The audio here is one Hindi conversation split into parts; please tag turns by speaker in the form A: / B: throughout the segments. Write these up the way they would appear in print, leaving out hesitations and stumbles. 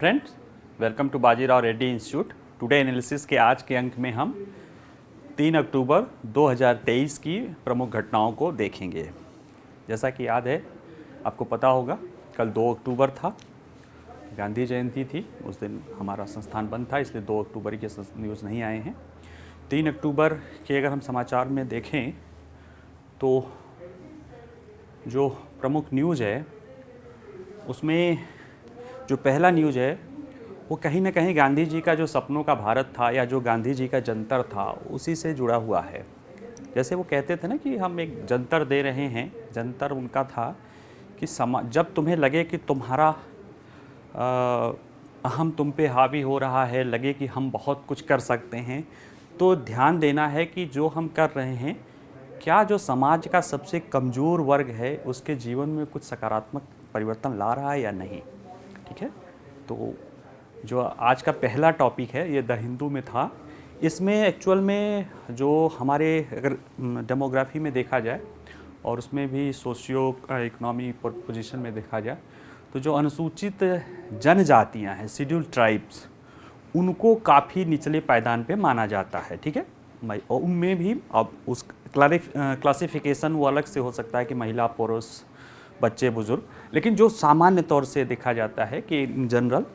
A: Friends, welcome to Bajirao Reddy institute. Today analysis के आज के अंक में हम 3 अक्टूबर 2023 की प्रमुख घटनाओं को देखेंगे। जैसा कि याद है, आपको पता होगा कल 2 अक्टूबर था, गांधी जयंती थी। उस दिन हमारा संस्थान बंद था, इसलिए 2 अक्टूबर के न्यूज़ नहीं आए हैं। 3 अक्टूबर के अगर हम समाचार में देखें तो जो प्रमुख न्यूज़ है उसमें जो पहला न्यूज़ है वो कहीं ना कहीं गांधी जी का जो सपनों का भारत था या जो गांधी जी का जंतर था उसी से जुड़ा हुआ है। जैसे वो कहते थे ना कि हम एक जंतर दे रहे हैं। जंतर उनका था कि जब तुम्हें लगे कि तुम्हारा अहम तुम पे हावी हो रहा है, लगे कि हम बहुत कुछ कर सकते हैं, तो ध्यान देना है कि जो हम कर रहे हैं क्या जो समाज का सबसे कमज़ोर वर्ग है उसके जीवन में कुछ सकारात्मक परिवर्तन ला रहा है या नहीं। ठीक है, तो जो आज का पहला टॉपिक है ये द हिंदू में था। इसमें एक्चुअल में जो हमारे अगर डेमोग्राफी में देखा जाए और उसमें भी सोशियो इकोनॉमी पोजीशन में देखा जाए तो जो अनुसूचित जनजातियां हैं, शेड्यूल ट्राइब्स, उनको काफ़ी निचले पायदान पे माना जाता है। ठीक है, और उनमें भी अब उस क्लासिफिकेशन वो अलग से हो सकता है कि महिला, पुरुष, बच्चे, बुजुर्ग, लेकिन जो सामान्य तौर से देखा जाता है कि इन जनरल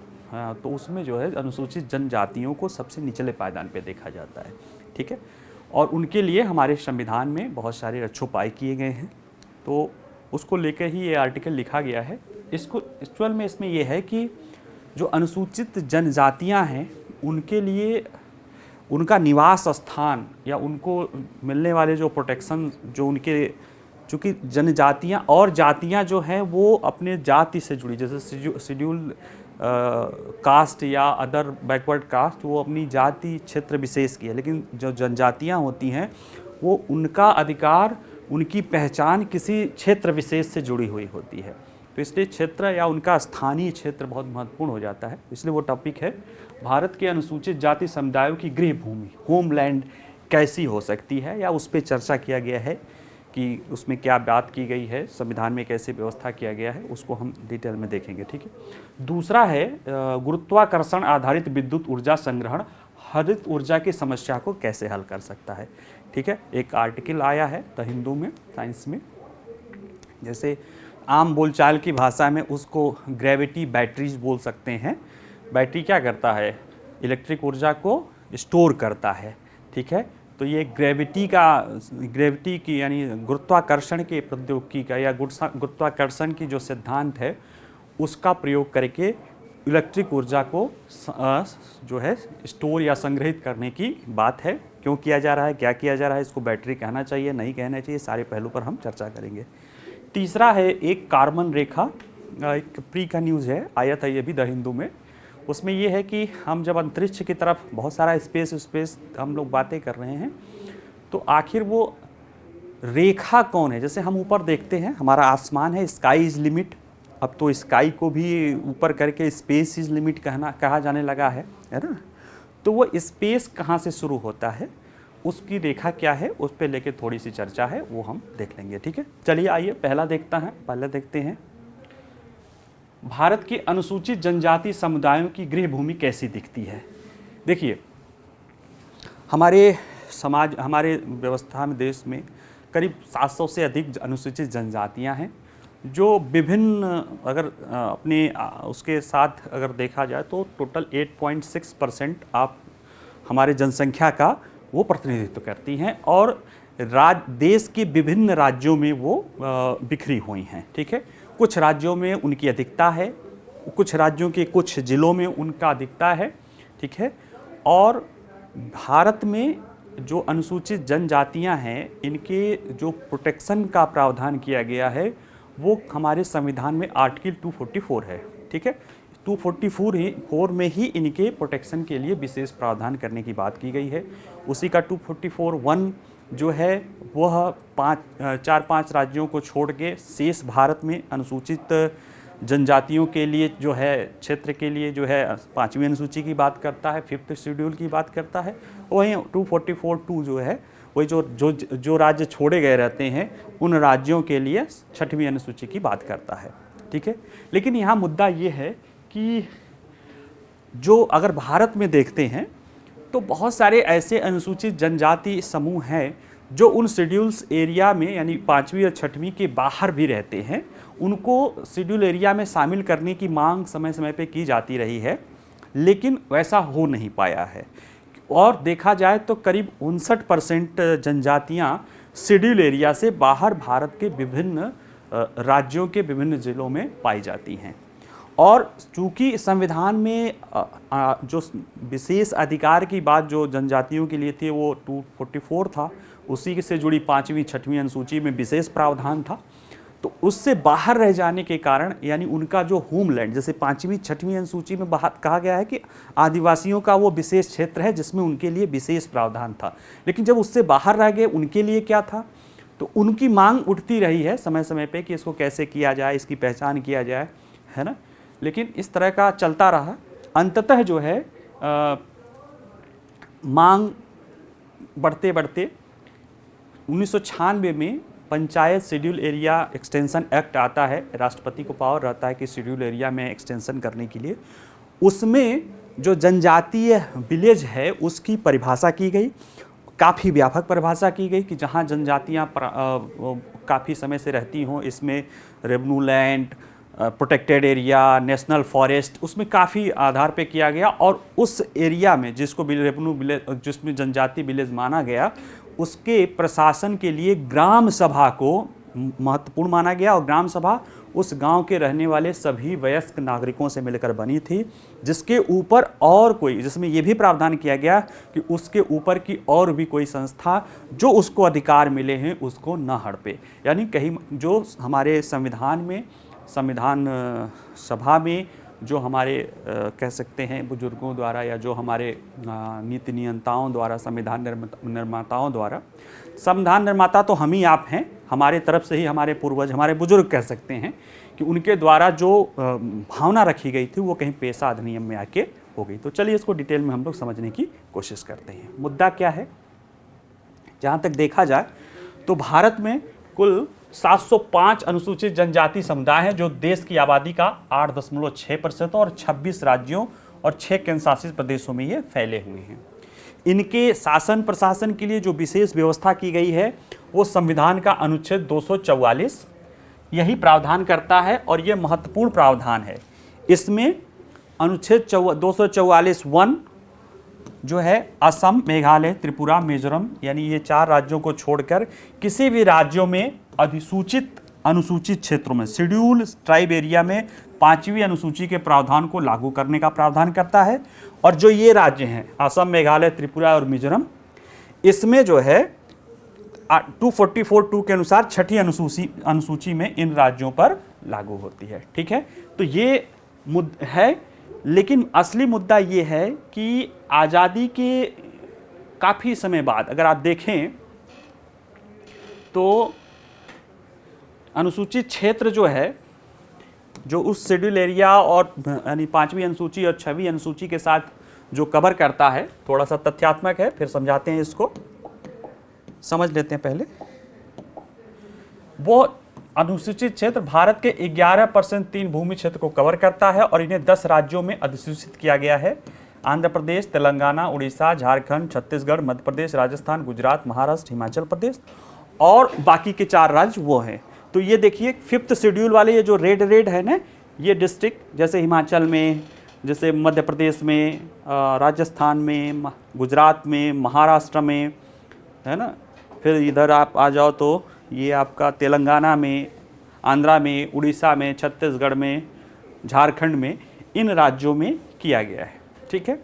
A: तो उसमें जो है अनुसूचित जनजातियों को सबसे निचले पायदान पे देखा जाता है। ठीक है, और उनके लिए हमारे संविधान में बहुत सारे रक्षोपाय किए गए हैं, तो उसको लेकर ही ये आर्टिकल लिखा गया है। इसको एक्चुअल में इसमें ये है कि जो अनुसूचित जनजातियां हैं उनके लिए उनका निवास स्थान या उनको मिलने वाले जो प्रोटेक्शन, जो उनके, चूँकि जनजातियां और जातियां जो हैं वो अपने जाति से जुड़ी, जैसे शेड्यूल कास्ट या अदर बैकवर्ड कास्ट, वो अपनी जाति क्षेत्र विशेष की है, लेकिन जो जनजातियां होती हैं वो उनका अधिकार, उनकी पहचान किसी क्षेत्र विशेष से जुड़ी हुई होती है। तो इसलिए क्षेत्र या उनका स्थानीय क्षेत्र बहुत महत्वपूर्ण हो जाता है। इसलिए वो टॉपिक है भारत के अनुसूचित जाति समुदायों की गृह भूमि, होमलैंड कैसी हो सकती है, या उस पर चर्चा किया गया है कि उसमें क्या बात की गई है, संविधान में कैसे व्यवस्था किया गया है, उसको हम डिटेल में देखेंगे। ठीक है, दूसरा है गुरुत्वाकर्षण आधारित विद्युत ऊर्जा संग्रहण हरित ऊर्जा की समस्या को कैसे हल कर सकता है। ठीक है, एक आर्टिकल आया है द हिंदू में, साइंस में, जैसे आम बोलचाल की भाषा में उसको ग्रेविटी बैटरीज बोल सकते हैं। बैटरी क्या करता है? इलेक्ट्रिक ऊर्जा को स्टोर करता है। ठीक है, तो ये ग्रेविटी की यानी गुरुत्वाकर्षण के प्रौद्योगिकी का या गुरुत्वाकर्षण की जो सिद्धांत है उसका प्रयोग करके इलेक्ट्रिक ऊर्जा को जो है स्टोर या संग्रहित करने की बात है। क्यों किया जा रहा है, क्या किया जा रहा है, इसको बैटरी कहना चाहिए, नहीं कहना चाहिए, सारे पहलू पर हम चर्चा करेंगे। तीसरा है एक कार्बन रेखा, एक प्री का न्यूज़ है, आया था ये भी द हिंदू में। उसमें ये है कि हम जब अंतरिक्ष की तरफ बहुत सारा स्पेस हम लोग बातें कर रहे हैं, तो आखिर वो रेखा कौन है? जैसे हम ऊपर देखते हैं, हमारा आसमान है, स्काई इज़ लिमिट, अब तो स्काई को भी ऊपर करके स्पेस इज़ लिमिट कहा जाने लगा है ना। तो वो स्पेस कहाँ से शुरू होता है, उसकी रेखा क्या है, उस पर लेके थोड़ी सी चर्चा है, वो हम देख लेंगे। ठीक है, चलिए आइए पहले देखते हैं भारत की अनुसूचित जनजाति समुदायों की गृह भूमि कैसी दिखती है। देखिए, हमारे समाज, हमारे व्यवस्था में, देश में करीब 700 से अधिक अनुसूचित जनजातियां हैं, जो विभिन्न, अगर अपने उसके साथ अगर देखा जाए तो टोटल 8.6% आप हमारे जनसंख्या का वो प्रतिनिधित्व करती हैं, और देश के विभिन्न राज्यों में वो बिखरी हुई हैं। ठीक है, कुछ राज्यों में उनकी अधिकता है, कुछ राज्यों के कुछ ज़िलों में उनका अधिकता है। ठीक है, और भारत में जो अनुसूचित जनजातियां हैं, इनके जो प्रोटेक्शन का प्रावधान किया गया है वो हमारे संविधान में आर्टिकल 244 है। ठीक है, 244 में ही इनके प्रोटेक्शन के लिए विशेष प्रावधान करने की बात की गई है। उसी का 244(1) जो है वह 4-5 राज्यों को छोड़ के शेष भारत में अनुसूचित जनजातियों के लिए जो है, क्षेत्र के लिए जो है 5वीं अनुसूची की बात करता है, 5th शेड्यूल की बात करता है। वहीं 244(2) जो है वही जो राज्य छोड़े गए रहते हैं उन राज्यों के लिए 6वीं अनुसूची की बात करता है। ठीक है, लेकिन यहाँ मुद्दा ये है कि जो अगर भारत में देखते हैं तो बहुत सारे ऐसे अनुसूचित जनजाति समूह हैं जो उन शेड्यूल्स एरिया में यानी 5वीं और 6वीं के बाहर भी रहते हैं। उनको शेड्यूल एरिया में शामिल करने की मांग समय समय पे की जाती रही है, लेकिन वैसा हो नहीं पाया है। और देखा जाए तो करीब 59% जनजातियाँ शेड्यूल एरिया से बाहर भारत के विभिन्न राज्यों के विभिन्न ज़िलों में पाई जाती हैं। और चूँकि संविधान में जो विशेष अधिकार की बात जो जनजातियों के लिए थी वो 244 था, उसी से जुड़ी 5वीं 6वीं अनुसूची में विशेष प्रावधान था। तो उससे बाहर रह जाने के कारण यानी उनका जो होमलैंड, जैसे 5वीं 6वीं अनुसूची में बाहर कहा गया है कि आदिवासियों का वो विशेष क्षेत्र है जिसमें उनके लिए विशेष प्रावधान था, लेकिन जब उससे बाहर रह गए उनके लिए क्या था, तो उनकी मांग उठती रही है समय समय पे कि इसको कैसे किया जाए, इसकी पहचान किया जाए, है ना। लेकिन इस तरह का चलता रहा। अंततः जो है मांग बढ़ते बढ़ते 1996 में panchayat schedule area extension act आता है। राष्ट्रपति को पावर रहता है कि शेड्यूल एरिया में एक्सटेंशन करने के लिए। उसमें जो जनजातीय विलेज है उसकी परिभाषा की गई, काफ़ी व्यापक परिभाषा की गई कि जहाँ जनजातियाँ काफ़ी समय से रहती हों। इसमें revenue land, protected area, national forest, उसमें काफ़ी आधार पे किया गया। और उस एरिया में जिसको रेवेन्यू विलेज, जिसमें जनजाति विलेज माना गया, उसके प्रशासन के लिए ग्राम सभा को महत्वपूर्ण माना गया। और ग्राम सभा उस गांव के रहने वाले सभी वयस्क नागरिकों से मिलकर बनी थी, जिसके ऊपर और कोई, जिसमें यह भी प्रावधान किया गया कि उसके ऊपर की और भी कोई संस्था जो उसको अधिकार मिले हैं उसको न हड़पे। यानी कहीं जो हमारे संविधान में, संविधान सभा में जो हमारे कह सकते हैं बुजुर्गों द्वारा या जो हमारे नीति नियंताओं द्वारा, संविधान निर्माताओं द्वारा, संविधान निर्माता तो हम ही आप हैं, हमारे तरफ से ही हमारे पूर्वज, हमारे बुजुर्ग कह सकते हैं कि उनके द्वारा जो भावना रखी गई थी वो कहीं पेशा अधिनियम में आके हो गई। तो चलिए इसको डिटेल में हम लोग समझने की कोशिश करते हैं। मुद्दा क्या है? जहाँ तक देखा जाए तो भारत में कुल 705 अनुसूचित जनजाति समुदाय हैं जो देश की आबादी का 8.6% और 26 राज्यों और 6 केंद्र शासित प्रदेशों में ये फैले हुए हैं। इनके शासन प्रशासन के लिए जो विशेष व्यवस्था की गई है वो संविधान का अनुच्छेद 244 यही प्रावधान करता है और ये महत्वपूर्ण प्रावधान है। इसमें अनुच्छेद 244(1) जो है असम, मेघालय, त्रिपुरा, मिजोरम यानी ये 4 राज्यों को छोड़कर किसी भी राज्यों में अधिसूचित अनुसूचित क्षेत्रों में, शेड्यूल ट्राइब एरिया में 5वीं अनुसूची के प्रावधान को लागू करने का प्रावधान करता है। और जो ये राज्य हैं असम, मेघालय, त्रिपुरा और मिजोरम, इसमें जो है 244(2) के अनुसार 6ठी अनुसूची में इन राज्यों पर लागू होती है। ठीक है, तो ये मुद्दा है। लेकिन असली मुद्दा ये है कि आज़ादी के काफ़ी समय बाद अगर आप देखें तो अनुसूचित क्षेत्र जो है, जो उस शेड्यूल एरिया और यानी 5वीं अनुसूची और 6वीं अनुसूची के साथ जो कवर करता है, थोड़ा सा तथ्यात्मक है, फिर समझाते हैं, इसको समझ लेते हैं पहले। वो अनुसूचित क्षेत्र भारत के 11% 3 भूमि क्षेत्र को कवर करता है और इन्हें 10 राज्यों में अधिसूचित किया गया है। आंध्र प्रदेश, तेलंगाना, उड़ीसा, झारखंड, छत्तीसगढ़, मध्य प्रदेश, राजस्थान, गुजरात, महाराष्ट्र, हिमाचल प्रदेश और बाकी के 4 राज्य वो हैं। तो ये देखिए 5th शेड्यूल वाले ये जो रेड है ना, ये डिस्ट्रिक्ट जैसे हिमाचल में, जैसे मध्य प्रदेश में, राजस्थान में, गुजरात में, महाराष्ट्र में, है ना। फिर इधर आप आ जाओ तो ये आपका तेलंगाना में, आंध्रा में, उड़ीसा में, छत्तीसगढ़ में, झारखंड में, इन राज्यों में किया गया है। ठीक है,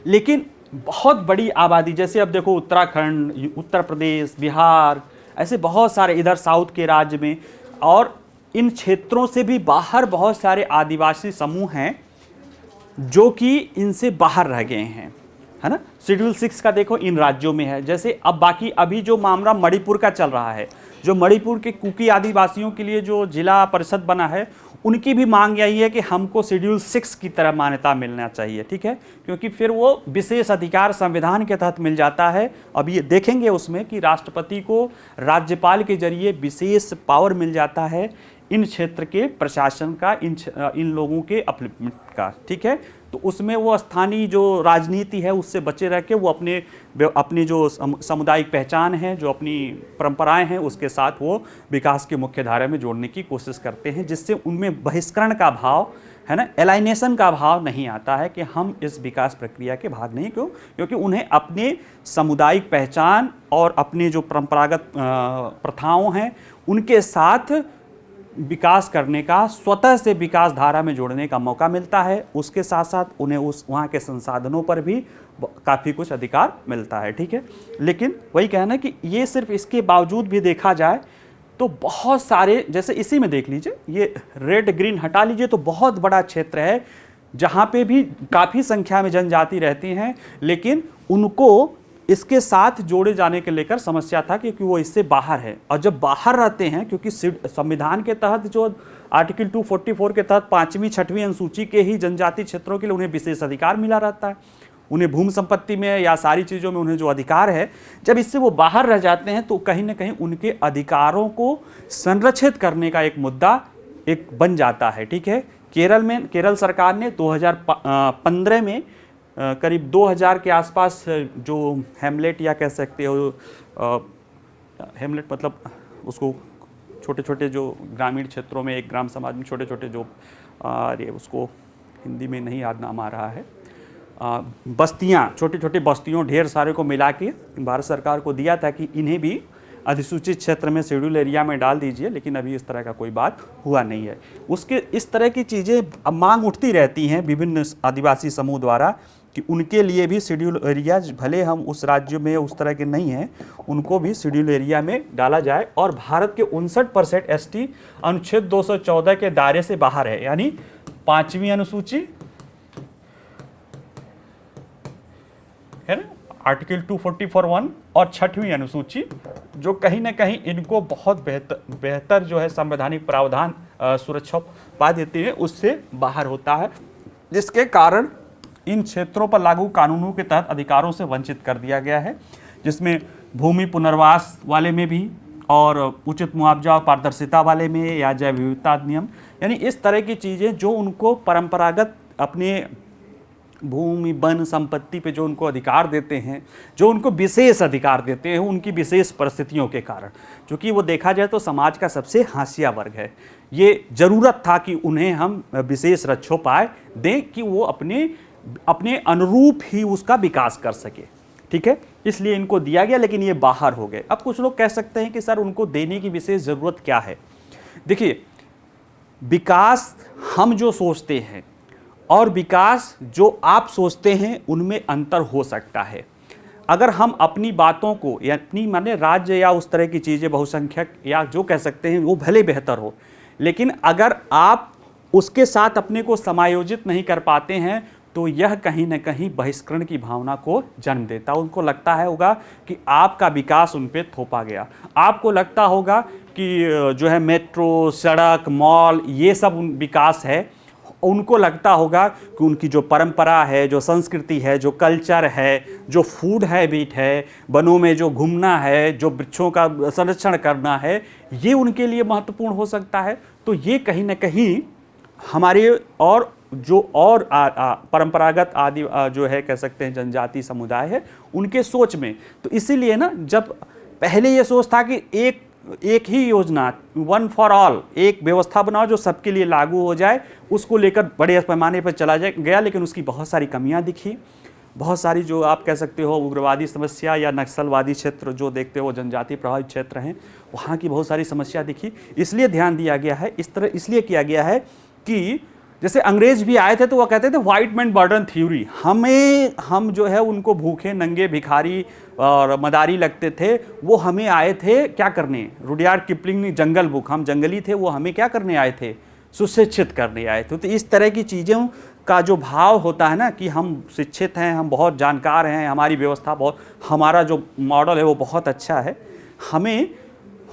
A: लेकिन बहुत बड़ी आबादी, जैसे अब देखो उत्तराखंड, उत्तर प्रदेश, बिहार, ऐसे बहुत सारे इधर साउथ के राज्य में, और इन क्षेत्रों से भी बाहर बहुत सारे आदिवासी समूह हैं जो कि इनसे बाहर रह गए हैं, है ना। शेड्यूल 6 का देखो इन राज्यों में है। जैसे अब बाकी अभी जो मामला मणिपुर का चल रहा है, जो मणिपुर के कुकी आदिवासियों के लिए जो जिला परिषद बना है, उनकी भी मांग यही है कि हमको शेड्यूल 6 की तरह मान्यता मिलना चाहिए। ठीक है, क्योंकि फिर वो विशेष अधिकार संविधान के तहत मिल जाता है। अब ये देखेंगे उसमें कि राष्ट्रपति को राज्यपाल के जरिए विशेष पावर मिल जाता है इन क्षेत्र के प्रशासन का, इन लोगों के अपलिफ्टमेंट का। ठीक है, तो उसमें वो स्थानीय जो राजनीति है उससे बचे रह के वो अपनी जो सामुदायिक पहचान है, जो अपनी परंपराएं हैं, उसके साथ वो विकास की मुख्य धारा में जोड़ने की कोशिश करते हैं, जिससे उनमें बहिष्करण का भाव है ना, एलाइनेशन का भाव नहीं आता है कि हम इस विकास प्रक्रिया के भाग नहीं। क्योंकि उन्हें अपने सामुदायिक पहचान और अपने जो परंपरागत प्रथाओं हैं उनके साथ विकास करने का, स्वतः से विकास धारा में जोड़ने का मौका मिलता है। उसके साथ साथ उन्हें वहाँ के संसाधनों पर भी काफ़ी कुछ अधिकार मिलता है, ठीक है। लेकिन वही कहना कि ये सिर्फ इसके बावजूद भी देखा जाए तो बहुत सारे, जैसे इसी में देख लीजिए, ये रेड ग्रीन हटा लीजिए तो बहुत बड़ा क्षेत्र है जहाँ पे भी काफ़ी संख्या में जनजाति रहती हैं, लेकिन उनको इसके साथ जोड़े जाने के लेकर समस्या था क्योंकि वो इससे बाहर है। और जब बाहर रहते हैं, क्योंकि संविधान के तहत जो आर्टिकल 244 के तहत 5वीं 6वीं अनुसूची के ही जनजाति क्षेत्रों के लिए उन्हें विशेष अधिकार मिला रहता है, उन्हें भूमि संपत्ति में या सारी चीज़ों में उन्हें जो अधिकार है, जब इससे वो बाहर रह जाते हैं तो कहीं ना कहीं उनके अधिकारों को संरक्षित करने का एक मुद्दा एक बन जाता है, ठीक है। केरल सरकार ने 2015 में करीब 2000 के आसपास जो हेमलेट या कह सकते हो, हेमलेट मतलब उसको छोटे छोटे जो ग्रामीण क्षेत्रों में, एक ग्राम समाज में छोटे छोटे जो उसको हिंदी में नहीं याद नाम आ रहा है, बस्तियाँ, छोटी छोटी बस्तियों ढेर सारे को मिला के भारत सरकार को दिया था कि इन्हें भी अधिसूचित क्षेत्र में, शेड्यूल एरिया में डाल दीजिए, लेकिन अभी इस तरह का कोई बात हुआ नहीं है। उसके इस तरह की चीज़ें अब मांग उठती रहती हैं विभिन्न आदिवासी समूह द्वारा कि उनके लिए भी शेड्यूल एरिया, भले हम उस राज्य में उस तरह के नहीं हैं, उनको भी शेड्यूल एरिया में डाला जाए। और भारत के 59% एसटी अनुच्छेद 214 के दायरे से बाहर है, यानी 5वीं अनुसूची है ना, आर्टिकल 244(1) और 6वीं अनुसूची, जो कहीं ना कहीं इनको बहुत बेहतर जो है संवैधानिक प्रावधान सुरक्षा पा देती है, उससे बाहर होता है, जिसके कारण इन क्षेत्रों पर लागू कानूनों के तहत अधिकारों से वंचित कर दिया गया है, जिसमें भूमि पुनर्वास वाले में भी और उचित मुआवजा और पारदर्शिता वाले में, या जैव विविधता अधिनियम, यानी इस तरह की चीज़ें जो उनको परंपरागत अपने भूमि वन संपत्ति पे जो उनको अधिकार देते हैं, जो उनको विशेष अधिकार देते हैं उनकी विशेष परिस्थितियों के कारण, क्योंकि वो देखा जाए तो समाज का सबसे हाशिया वर्ग है, ये ज़रूरत था कि उन्हें हम विशेष रक्षोपाय दें कि वो अपने अनुरूप ही उसका विकास कर सके, ठीक है। इसलिए इनको दिया गया, लेकिन ये बाहर हो गए। अब कुछ लोग कह सकते हैं कि सर उनको देने की विशेष ज़रूरत क्या है। देखिए, विकास हम जो सोचते हैं और विकास जो आप सोचते हैं उनमें अंतर हो सकता है। अगर हम अपनी बातों को या अपनी माने राज्य या उस तरह की चीज़ें, बहुसंख्यक या जो कह सकते हैं, वो भले बेहतर हो, लेकिन अगर आप उसके साथ अपने को समायोजित नहीं कर पाते हैं तो यह कहीं ना कहीं बहिष्करण की भावना को जन्म देता है। उनको लगता है होगा कि आपका विकास उन पर थोपा गया, आपको लगता होगा कि जो है मेट्रो, सड़क, मॉल, ये सब विकास है। उनको लगता होगा कि उनकी जो परंपरा है, जो संस्कृति है, जो कल्चर है, जो फूड हैबिट है, वनों में जो घूमना है, जो वृक्षों का संरक्षण करना है, ये उनके लिए महत्वपूर्ण हो सकता है। तो ये कहीं ना कहीं हमारे और परंपरागत आदि जो है कह सकते हैं जनजाति समुदाय है, उनके सोच में। तो इसीलिए ना, जब पहले ये सोच था कि एक ही योजना, वन फॉर ऑल, एक व्यवस्था बनाओ जो सबके लिए लागू हो जाए, उसको लेकर बड़े पैमाने पर चला गया, लेकिन उसकी बहुत सारी कमियां दिखी। बहुत सारी जो आप कह सकते हो उग्रवादी समस्या या नक्सलवादी क्षेत्र जो देखते हो जनजाति प्रभावित क्षेत्र हैं, वहाँ की बहुत सारी समस्या दिखी। इसलिए ध्यान दिया गया है, इस तरह इसलिए किया गया है कि जैसे अंग्रेज भी आए थे तो वो कहते थे व्हाइट मैन बर्डन थ्योरी, हम जो है उनको भूखे नंगे भिखारी और मदारी लगते थे, वो हमें आए थे क्या करने, रुडयार्ड किपलिंग ने जंगल बुक, हम जंगली थे, वो हमें क्या करने आए थे, सुशिक्षित करने आए थे। तो इस तरह की चीज़ों का जो भाव होता है ना कि हम शिक्षित हैं, हम बहुत जानकार हैं, हमारी व्यवस्था बहुत, हमारा जो मॉडल है वो बहुत अच्छा है, हमें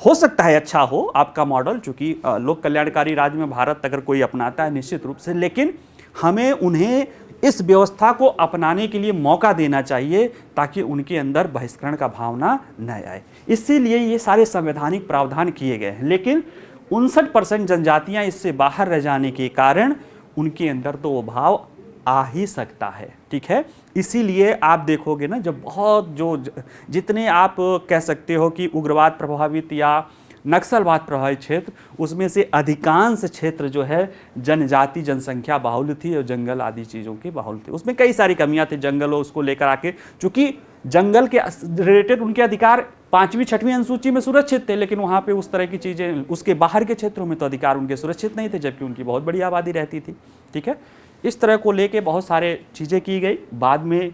A: हो सकता है अच्छा हो आपका मॉडल, चूँकि लोक कल्याणकारी राज्य में भारत अगर कोई अपनाता है निश्चित रूप से, लेकिन हमें उन्हें इस व्यवस्था को अपनाने के लिए मौका देना चाहिए ताकि उनके अंदर बहिष्करण का भावना न आए। इसीलिए ये सारे संवैधानिक प्रावधान किए गए हैं, लेकिन 59% जनजातियाँ इससे बाहर रह जाने के कारण उनके अंदर तो वो भाव आ ही सकता है। ठीक है, इसीलिए आप देखोगे ना, जब बहुत जो जितने आप कह सकते हो कि उग्रवाद प्रभावित या नक्सलवाद प्रभावित क्षेत्र, उसमें से अधिकांश क्षेत्र जो है जनजाति जनसंख्या बाहुल्य थी और जंगल आदि चीज़ों के बाहुल्य थे। उसमें कई सारी कमियां थी जंगलों उसको लेकर आके, चूंकि जंगल के रिलेटेड उनके अधिकार 5वीं 6वीं अनुसूची में सुरक्षित थे, लेकिन वहाँ पे उस तरह की चीज़ें, उसके बाहर के क्षेत्रों में तो अधिकार उनके सुरक्षित नहीं थे, जबकि उनकी बहुत बड़ी आबादी रहती थी। ठीक है, इस तरह को लेके बहुत सारे चीज़ें की गई। बाद में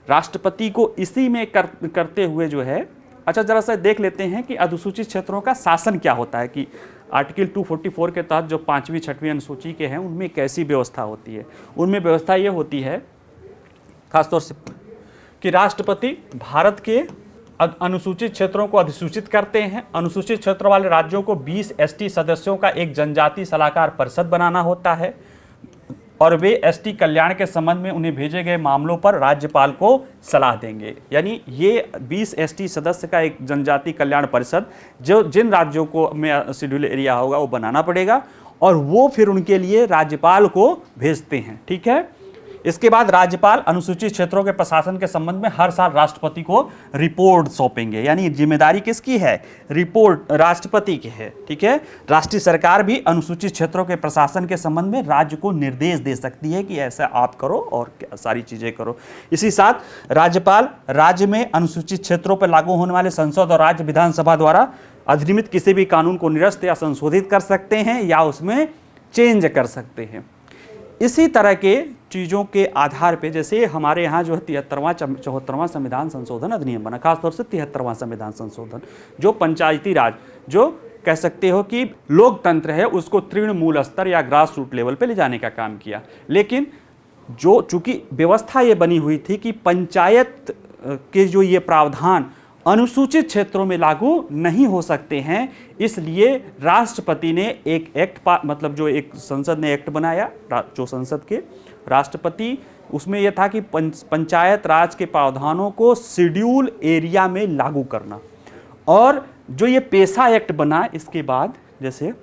A: राष्ट्रपति को इसी में करते हुए जो है, अच्छा जरा सा देख लेते हैं कि अनुसूचित क्षेत्रों का शासन क्या होता है, कि आर्टिकल 244 के तहत जो 5वीं 6वीं अनुसूची के हैं उनमें कैसी व्यवस्था होती है। उनमें व्यवस्था ये होती है खासतौर से कि राष्ट्रपति भारत के अनुसूचित क्षेत्रों को अधिसूचित करते हैं। अनुसूचित क्षेत्र वाले राज्यों को 20 एसटी सदस्यों का एक जनजाति सलाहकार परिषद बनाना होता है, और वे एसटी कल्याण के संबंध में उन्हें भेजे गए मामलों पर राज्यपाल को सलाह देंगे। यानी ये 20 एसटी सदस्य का एक जनजाति कल्याण परिषद, जो जिन राज्यों को में शेड्यूल एरिया होगा वो बनाना पड़ेगा, और वो फिर उनके लिए राज्यपाल को भेजते हैं। ठीक है, इसके बाद राज्यपाल अनुसूचित क्षेत्रों के प्रशासन के संबंध में हर साल राष्ट्रपति को रिपोर्ट सौंपेंगे। यानी जिम्मेदारी किसकी है? रिपोर्ट राष्ट्रपति की है। ठीक है, राष्ट्रीय सरकार भी अनुसूचित क्षेत्रों के प्रशासन के संबंध में राज्य को निर्देश दे सकती है कि ऐसा आप करो और सारी चीजें करो। इसी साथ राज्यपाल राज्य में अनुसूचित क्षेत्रों पर लागू होने वाले संसद और राज्य विधानसभा द्वारा अधिनियमित किसी भी कानून को निरस्त या संशोधित कर सकते हैं या उसमें चेंज कर सकते हैं। इसी तरह के चीज़ों के आधार पे, जैसे हमारे यहाँ जो है 73वां 74वां संविधान संशोधन अधिनियम बना, खासतौर से 73वां संविधान संशोधन, जो पंचायती राज, जो कह सकते हो कि लोकतंत्र है, उसको तृणमूल स्तर या ग्रास रूट लेवल पे ले जाने का काम किया। लेकिन जो चूंकि व्यवस्था ये बनी हुई थी कि पंचायत के जो ये प्रावधान अनुसूचित क्षेत्रों में लागू नहीं हो सकते हैं, इसलिए राष्ट्रपति ने एक एक्ट मतलब जो एक संसद ने एक्ट बनाया, जो संसद के राष्ट्रपति, उसमें यह था कि पंचायत राज के प्रावधानों को शेड्यूल एरिया में लागू करना। और जो ये पेशा एक्ट बना इसके बाद, जैसे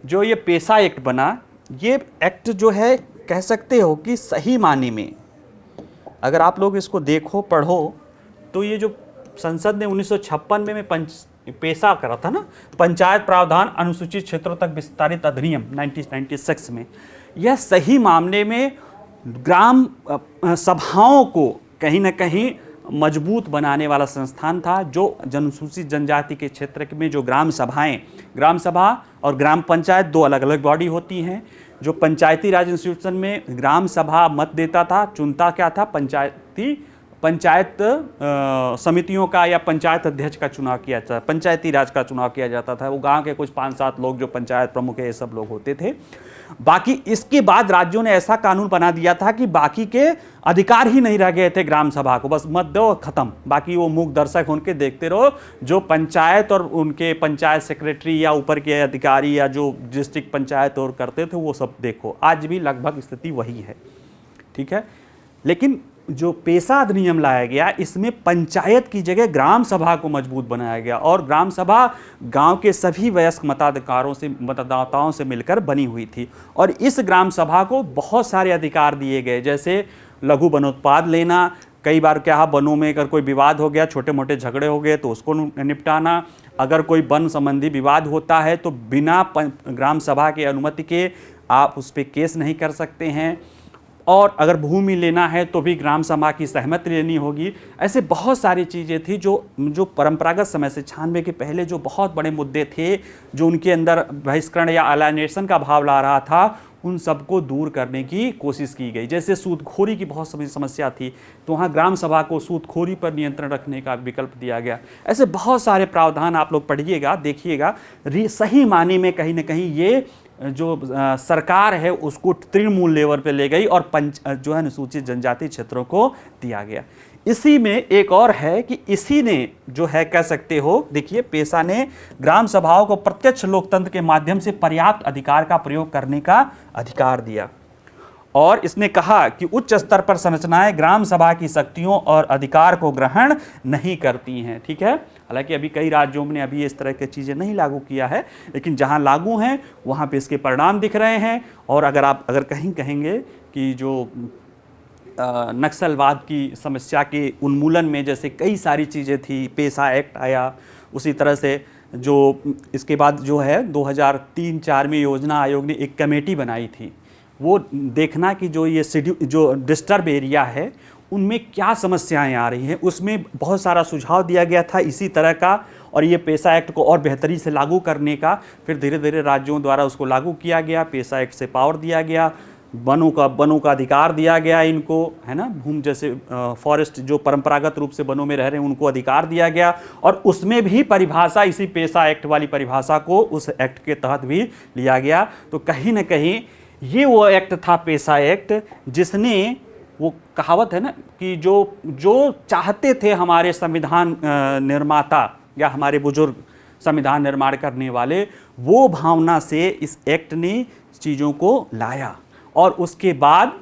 A: जो ये पेशा एक्ट बना, ये एक्ट जो है कह सकते हो कि सही माने में अगर आप लोग इसको देखो पढ़ो तो ये जो संसद ने 1956 में पेशा करा था ना, पंचायत प्रावधान अनुसूचित क्षेत्रों तक विस्तारित अधिनियम 1996 में, यह सही मामले में ग्राम सभाओं को कहीं ना कहीं मजबूत बनाने वाला संस्थान था। जो अनुसूचित जनजाति के क्षेत्र में जो ग्राम सभाएं, ग्राम सभा और ग्राम पंचायत दो अलग अलग बॉडी होती हैं। जो पंचायती राज इंस्टीट्यूशन में ग्राम सभा मत देता था, चुनता क्या था, पंचायत समितियों का या पंचायत अध्यक्ष का चुनाव किया जाता, पंचायती राज का चुनाव किया जाता था। वो गांव के कुछ 5-7 लोग जो पंचायत प्रमुख है, ये सब लोग होते थे। बाकी इसके बाद राज्यों ने ऐसा कानून बना दिया था कि बाकी के अधिकार ही नहीं रह गए थे ग्राम सभा को, बस मत दो खत्म, बाकी वो मूक दर्शक होकर देखते रहो। जो पंचायत और उनके पंचायत सेक्रेटरी या ऊपर के अधिकारी या जो डिस्ट्रिक्ट पंचायत और करते थे वो सब देखो। आज भी लगभग स्थिति वही है। ठीक है, लेकिन जो पेशा अधिनियम लाया गया, इसमें पंचायत की जगह ग्राम सभा को मजबूत बनाया गया, और ग्राम सभा गांव के सभी वयस्क मतदाताओं से मिलकर बनी हुई थी। और इस ग्राम सभा को बहुत सारे अधिकार दिए गए, जैसे लघु वनोत्पाद लेना, कई बार क्या वनों में अगर कोई विवाद हो गया, छोटे मोटे झगड़े हो गए तो उसको निपटाना, अगर कोई वन संबंधी विवाद होता है तो बिना ग्राम सभा की अनुमति के आप उस पर केस नहीं कर सकते हैं, और अगर भूमि लेना है तो भी ग्राम सभा की सहमति लेनी होगी। ऐसे बहुत सारी चीज़ें थी जो परंपरागत समय से 96 के पहले जो बहुत बड़े मुद्दे थे, जो उनके अंदर बहिष्करण या अलाइनेशन का भाव ला रहा था, उन सबको दूर करने की कोशिश की गई। जैसे सूदखोरी की बहुत समस्या थी, तो वहाँ ग्राम सभा को सूदखोरी पर नियंत्रण रखने का विकल्प दिया गया। ऐसे बहुत सारे प्रावधान आप लोग पढ़िएगा, देखिएगा। सही माने में कहीं ना कहीं ये जो सरकार है उसको तृणमूल लेवल पे ले गई और जो है अनुसूचित जनजाति क्षेत्रों को दिया गया। इसी में एक और है कि इसी ने जो है कह सकते हो, देखिए पेशा ने ग्राम सभाओं को प्रत्यक्ष लोकतंत्र के माध्यम से पर्याप्त अधिकार का प्रयोग करने का अधिकार दिया। और इसने कहा कि उच्च स्तर पर संरचनाएं ग्राम सभा की शक्तियों और अधिकार को ग्रहण नहीं करती हैं। ठीक है, हालांकि अभी कई राज्यों में अभी इस तरह की चीज़ें नहीं लागू किया है, लेकिन जहां लागू हैं वहां पे इसके परिणाम दिख रहे हैं। और अगर कहीं कहेंगे कि जो नक्सलवाद की समस्या के उन्मूलन में जैसे कई सारी चीज़ें थी, पेशा एक्ट आया, उसी तरह से जो इसके बाद जो है 2003-4 में योजना आयोग ने एक कमेटी बनाई थी, वो देखना कि जो ये जो डिस्टर्ब एरिया है उनमें क्या समस्याएं आ रही हैं, उसमें बहुत सारा सुझाव दिया गया था इसी तरह का, और ये पेशा एक्ट को और बेहतरी से लागू करने का। फिर धीरे धीरे राज्यों द्वारा उसको लागू किया गया, पेशा एक्ट से पावर दिया गया, वनों का अधिकार दिया गया इनको, है ना, भूमि जैसे फॉरेस्ट जो परंपरागत रूप से वनों में रह रहे हैं उनको अधिकार दिया गया, और उसमें भी परिभाषा इसी पेशा एक्ट वाली परिभाषा को उस एक्ट के तहत भी लिया गया। तो कहीं ना कहीं ये वो एक्ट था, पेशा एक्ट, जिसने, वो कहावत है ना कि जो चाहते थे हमारे संविधान निर्माता या हमारे बुजुर्ग संविधान निर्माण करने वाले, वो भावना से इस एक्ट ने चीज़ों को लाया। और उसके बाद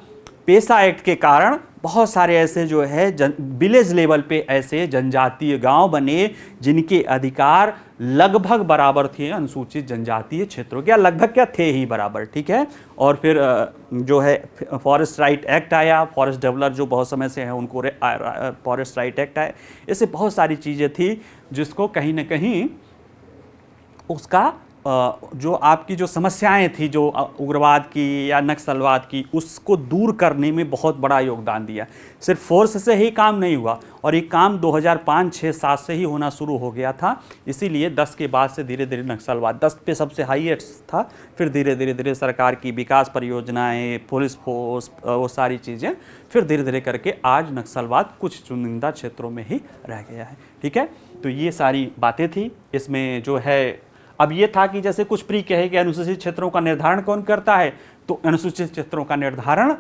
A: पेशा एक्ट के कारण बहुत सारे ऐसे जो है विलेज लेवल पे ऐसे जनजातीय गांव बने जिनके अधिकार लगभग बराबर थे अनुसूचित जनजातीय क्षेत्रों के, या लगभग क्या थे ही बराबर। ठीक है, और फिर जो है फॉरेस्ट राइट एक्ट आया, फॉरेस्ट डेवलपर जो बहुत समय से हैं उनको फॉरेस्ट राइट एक्ट आया। ऐसे बहुत सारी चीज़ें थी जिसको कहीं ना कहीं उसका जो आपकी जो समस्याएं थी जो उग्रवाद की या नक्सलवाद की, उसको दूर करने में बहुत बड़ा योगदान दिया। सिर्फ फोर्स से ही काम नहीं हुआ, और ये काम 2005, 6, 7 से ही होना शुरू हो गया था। इसीलिए 10 के बाद से धीरे धीरे नक्सलवाद 10 पे सबसे हाईएस्ट था, फिर धीरे धीरे सरकार की विकास परियोजनाएं, पुलिस फोर्स, वो सारी चीज़ें, फिर धीरे धीरे करके आज नक्सलवाद कुछ चुनिंदा क्षेत्रों में ही रह गया है। ठीक है, तो ये सारी बातें थी इसमें जो है। अब ये था कि जैसे कुछ प्री कहे कि अनुसूचित क्षेत्रों का निर्धारण कौन करता है, तो अनुसूचित क्षेत्रों का निर्धारण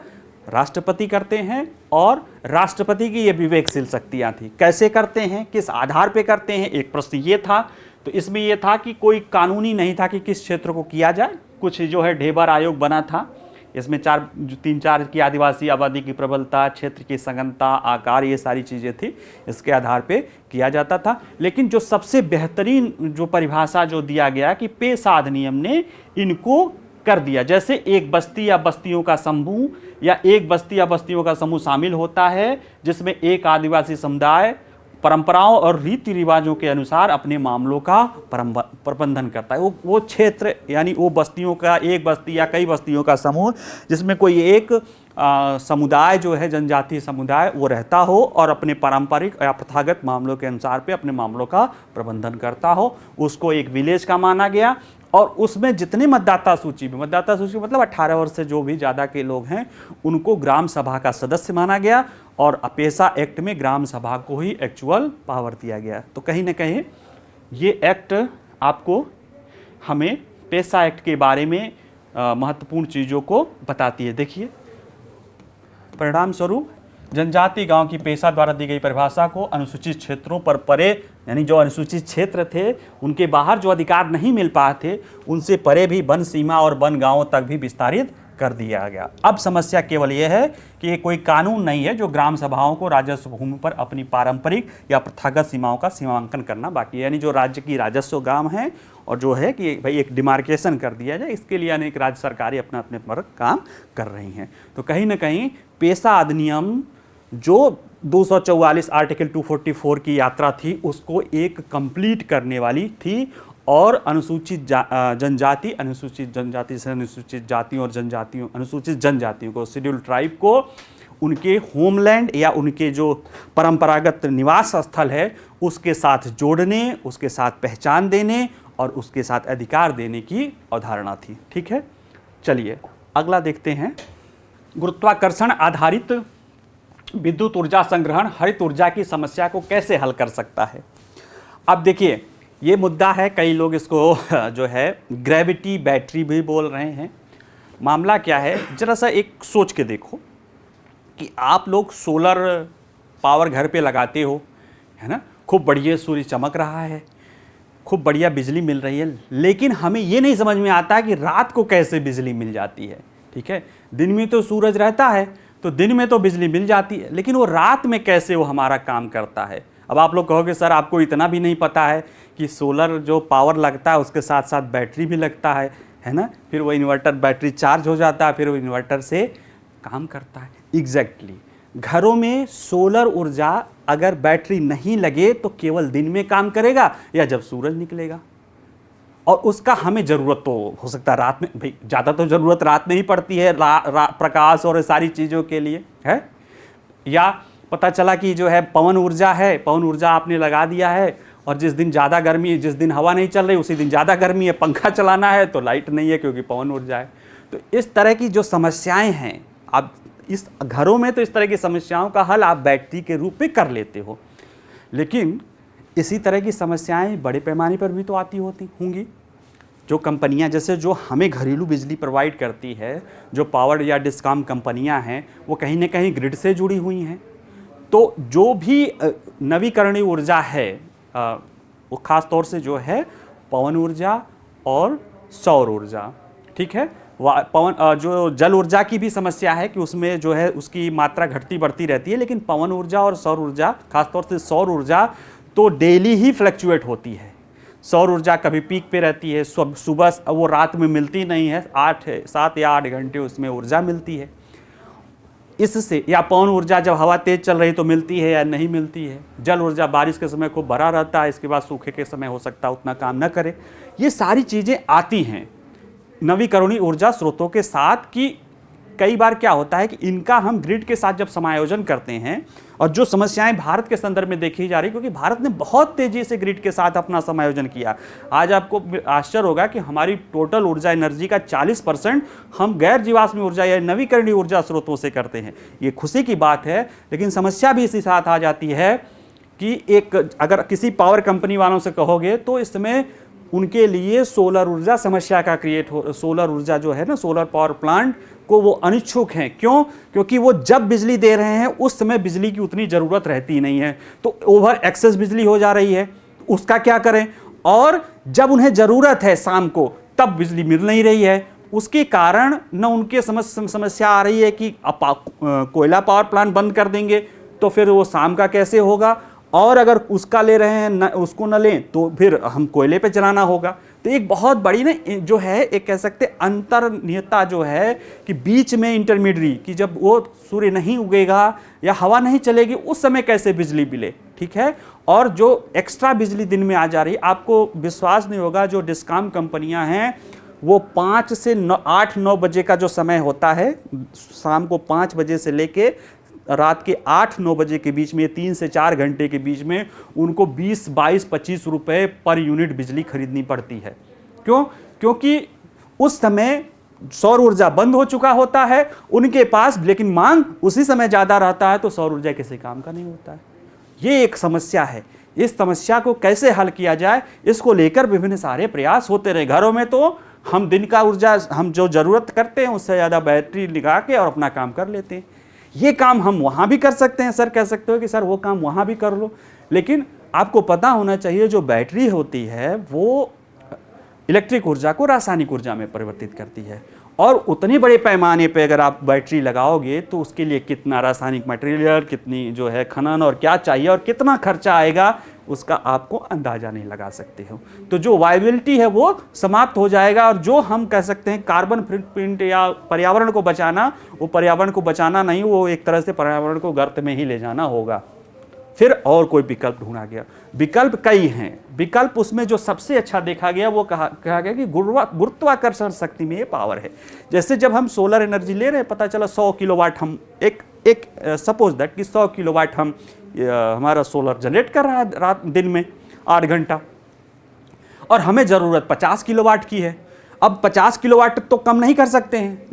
A: राष्ट्रपति करते हैं, और राष्ट्रपति की ये विवेकशील शक्तियां थी। कैसे करते हैं, किस आधार पे करते हैं, एक प्रश्न ये था। तो इसमें ये था कि कोई कानूनी नहीं था कि किस क्षेत्र को किया जाए, कुछ जो है ढेबर आयोग बना था, इसमें 3-4 की आदिवासी आबादी की प्रबलता, क्षेत्र की सघनता, आकार, ये सारी चीज़ें थी, इसके आधार पे किया जाता था। लेकिन जो सबसे बेहतरीन जो परिभाषा जो दिया गया कि पेशा अधिनियम ने इनको कर दिया, जैसे एक बस्ती या बस्तियों का समूह या एक बस्ती या बस्तियों का समूह शामिल होता है, जिसमें एक आदिवासी समुदाय परंपराओं और रीति रिवाजों के अनुसार अपने मामलों का प्रबंधन करता है। वो क्षेत्र यानी वो बस्तियों का, एक बस्ती या कई बस्तियों का समूह जिसमें कोई एक समुदाय जो है, जनजातीय समुदाय, वो रहता हो और अपने पारंपरिक या प्रथागत मामलों के अनुसार पे अपने मामलों का प्रबंधन करता हो, उसको एक विलेज का माना गया। और उसमें जितने मतदाता सूची मतलब 18 वर्ष से जो भी ज़्यादा के लोग हैं उनको ग्राम सभा का सदस्य माना गया, और पेशा एक्ट में ग्राम सभा को ही एक्चुअल पावर दिया गया। तो कहीं ना कहीं ये एक्ट आपको, हमें पेशा एक्ट के बारे में महत्वपूर्ण चीज़ों को बताती है। देखिए, परिणाम स्वरूप जनजाति गांव की पेशा द्वारा दी गई परिभाषा को अनुसूचित क्षेत्रों पर परे, यानी जो अनुसूचित क्षेत्र थे उनके बाहर जो अधिकार नहीं मिल पाए थे, उनसे परे भी वन सीमा और वन गांवों तक भी विस्तारित कर दिया गया। अब समस्या केवल यह है कि ये कोई कानून नहीं है जो ग्राम सभाओं को राजस्व भूमि पर अपनी पारंपरिक या प्रथागत सीमाओं का सीमांकन करना बाकी है, यानी जो राज्य की राजस्व गांव है, और जो है कि भाई एक डिमार्केशन कर दिया जाए, इसके लिए अनेक राज्य सरकारें अपने पर काम कर रही हैं। तो कहीं ना कहीं पेशा अधिनियम जो 244 आर्टिकल 244 की यात्रा थी उसको एक कंप्लीट करने वाली थी, और अनुसूचित जनजाति, अनुसूचित जनजाति से अनुसूचित जातियों और जनजातियों, अनुसूचित जनजातियों को, शेड्यूल ट्राइब को उनके होमलैंड या उनके जो परंपरागत निवास स्थल है उसके साथ जोड़ने, उसके साथ पहचान देने और उसके साथ अधिकार देने की अवधारणा थी। ठीक है, चलिए अगला देखते हैं। गुरुत्वाकर्षण आधारित विद्युत ऊर्जा संग्रहण हरित ऊर्जा की समस्या को कैसे हल कर सकता है। अब देखिए, ये मुद्दा है, कई लोग इसको जो है ग्रेविटी बैटरी भी बोल रहे हैं। मामला क्या है, जरा सा एक सोच के देखो कि आप लोग सोलर पावर घर पे लगाते हो, है ना, खूब बढ़िया सूर्य चमक रहा है, खूब बढ़िया बिजली मिल रही है, लेकिन हमें ये नहीं समझ में आता कि रात को कैसे बिजली मिल जाती है। ठीक है। दिन में तो सूरज रहता है, तो दिन में तो बिजली मिल जाती है, लेकिन वो रात में कैसे वो हमारा काम करता है। अब आप लोग कहोगे सर आपको इतना भी नहीं पता है कि सोलर जो पावर लगता है उसके साथ साथ बैटरी भी लगता है ना। फिर वो इन्वर्टर बैटरी चार्ज हो जाता है, फिर वो इन्वर्टर से काम करता है। एग्जैक्टली घरों में सोलर ऊर्जा अगर बैटरी नहीं लगे तो केवल दिन में काम करेगा या जब सूरज निकलेगा, और उसका हमें ज़रूरत तो हो सकता है रात में, भाई ज़्यादा तो ज़रूरत रात में ही पड़ती है प्रकाश और सारी चीज़ों के लिए है। या पता चला कि जो है पवन ऊर्जा है, पवन ऊर्जा आपने लगा दिया है और जिस दिन ज़्यादा गर्मी है, जिस दिन हवा नहीं चल रही उसी दिन ज़्यादा गर्मी है, पंखा चलाना है तो लाइट नहीं है क्योंकि पवन ऊर्जा है। तो इस तरह की जो समस्याएं हैं, आप इस घरों में तो इस तरह की समस्याओं का हल आप बैटरी के रूप में कर लेते हो, लेकिन इसी तरह की समस्याएं बड़े पैमाने पर भी तो आती होंगी। जो कंपनियां, जैसे जो हमें घरेलू बिजली प्रोवाइड करती है, जो पावर या डिस्कॉम कंपनियां हैं, वो कहीं ना कहीं ग्रिड से जुड़ी हुई हैं। तो जो भी नवीकरणीय ऊर्जा है वो ख़ास तौर से जो है पवन ऊर्जा और सौर ऊर्जा, ठीक है। पवन जो जल ऊर्जा की भी समस्या है कि उसमें जो है उसकी मात्रा घटती बढ़ती रहती है, लेकिन पवन ऊर्जा और सौर ऊर्जा, खासतौर से सौर ऊर्जा तो डेली ही फ्लक्चुएट होती है। सौर ऊर्जा कभी पीक पे रहती है, सुबह वो रात में मिलती नहीं है, 7 या 8 घंटे उसमें ऊर्जा मिलती है इससे। या पवन ऊर्जा जब हवा तेज चल रही तो मिलती है या नहीं मिलती है। जल ऊर्जा बारिश के समय खूब भरा रहता है, इसके बाद सूखे के समय हो सकता है उतना काम न करे। ये सारी चीज़ें आती हैं नवीकरणीय ऊर्जा स्रोतों के साथ कि कई बार क्या होता है कि इनका हम ग्रिड के साथ जब समायोजन करते हैं, और जो समस्याएं भारत के संदर्भ में देखी जा रही, क्योंकि भारत ने बहुत तेजी से ग्रिड के साथ अपना समायोजन किया। आज आपको आश्चर्य होगा कि हमारी टोटल ऊर्जा एनर्जी का 40% हम गैर जीवाश्म ऊर्जा या नवीकरणीय ऊर्जा स्रोतों से करते हैं। ये खुशी की बात है, लेकिन समस्या भी इसी साथ आ जाती है कि अगर किसी पावर कंपनी वालों से कहोगे तो इसमें उनके लिए सोलर ऊर्जा समस्या का सोलर ऊर्जा जो है ना, सोलर पावर प्लांट को वो अनिच्छुक हैं। क्यों? क्योंकि वो जब बिजली दे रहे हैं उस समय बिजली की उतनी ज़रूरत रहती नहीं है, तो ओवर एक्सेस बिजली हो जा रही है, उसका क्या करें। और जब उन्हें ज़रूरत है शाम को तब बिजली मिल नहीं रही है, उसके कारण न उनके समस्या आ रही है कि कोयला पावर प्लांट बंद कर देंगे तो फिर वो शाम का कैसे होगा, और अगर उसका ले रहे हैं उसको न लें तो फिर हम कोयले पे चलाना होगा। तो एक बहुत बड़ी ना जो है एक कह सकते अंतर्निहितता जो है कि बीच में इंटरमीडिएट कि जब वो सूर्य नहीं उगेगा या हवा नहीं चलेगी उस समय कैसे बिजली मिले, ठीक है। और जो एक्स्ट्रा बिजली दिन में आ जा रही, आपको विश्वास नहीं होगा, जो डिस्कॉम कंपनियां हैं वो 5 से 8-9 बजे का जो समय होता है, शाम को 5 बजे से लेके रात के 8-9 बजे के बीच में, 3 से 4 घंटे के बीच में उनको 20, 22, 25 रुपए पर यूनिट बिजली खरीदनी पड़ती है। क्यों? क्योंकि उस समय सौर ऊर्जा बंद हो चुका होता है उनके पास, लेकिन मांग उसी समय ज़्यादा रहता है, तो सौर ऊर्जा किसी काम का नहीं होता है। ये एक समस्या है। इस समस्या को कैसे हल किया जाए, इसको लेकर विभिन्न सारे प्रयास होते रहे। घरों में तो हम दिन का ऊर्जा हम जो ज़रूरत करते हैं उससे ज़्यादा बैटरी लगा के और अपना काम कर लेते हैं। ये काम हम वहाँ भी कर सकते हैं। सर कह सकते हो कि सर वो काम वहाँ भी कर लो, लेकिन आपको पता होना चाहिए जो बैटरी होती है वो इलेक्ट्रिक ऊर्जा को रासायनिक ऊर्जा में परिवर्तित करती है, और उतने बड़े पैमाने पे अगर आप बैटरी लगाओगे तो उसके लिए कितना रासायनिक मटेरियल, कितनी जो है खनन और क्या चाहिए और कितना खर्चा आएगा उसका आपको अंदाज़ा नहीं लगा सकते हो। तो जो वायबिलिटी है वो समाप्त हो जाएगा, और जो हम कह सकते हैं कार्बन फुटप्रिंट या पर्यावरण को बचाना, वो पर्यावरण को बचाना नहीं, वो एक तरह से पर्यावरण को गर्त में ही ले जाना होगा। फिर और कोई विकल्प ढूंढा गया। विकल्प कई हैं। विकल्प उसमें जो सबसे अच्छा देखा गया वो कहा गया कि गुरुत्वाकर्षण शक्ति में ये पावर है। जैसे जब हम सोलर एनर्जी ले रहे हैं, पता चला 100 किलोवाट हम एक सपोज दैट कि 100 किलोवाट हम हमारा सोलर जनरेट कर रहा है रात दिन में 8 घंटा, और हमें ज़रूरत 50 किलोवाट की है। अब 50 किलोवाट तो कम नहीं कर सकते हैं,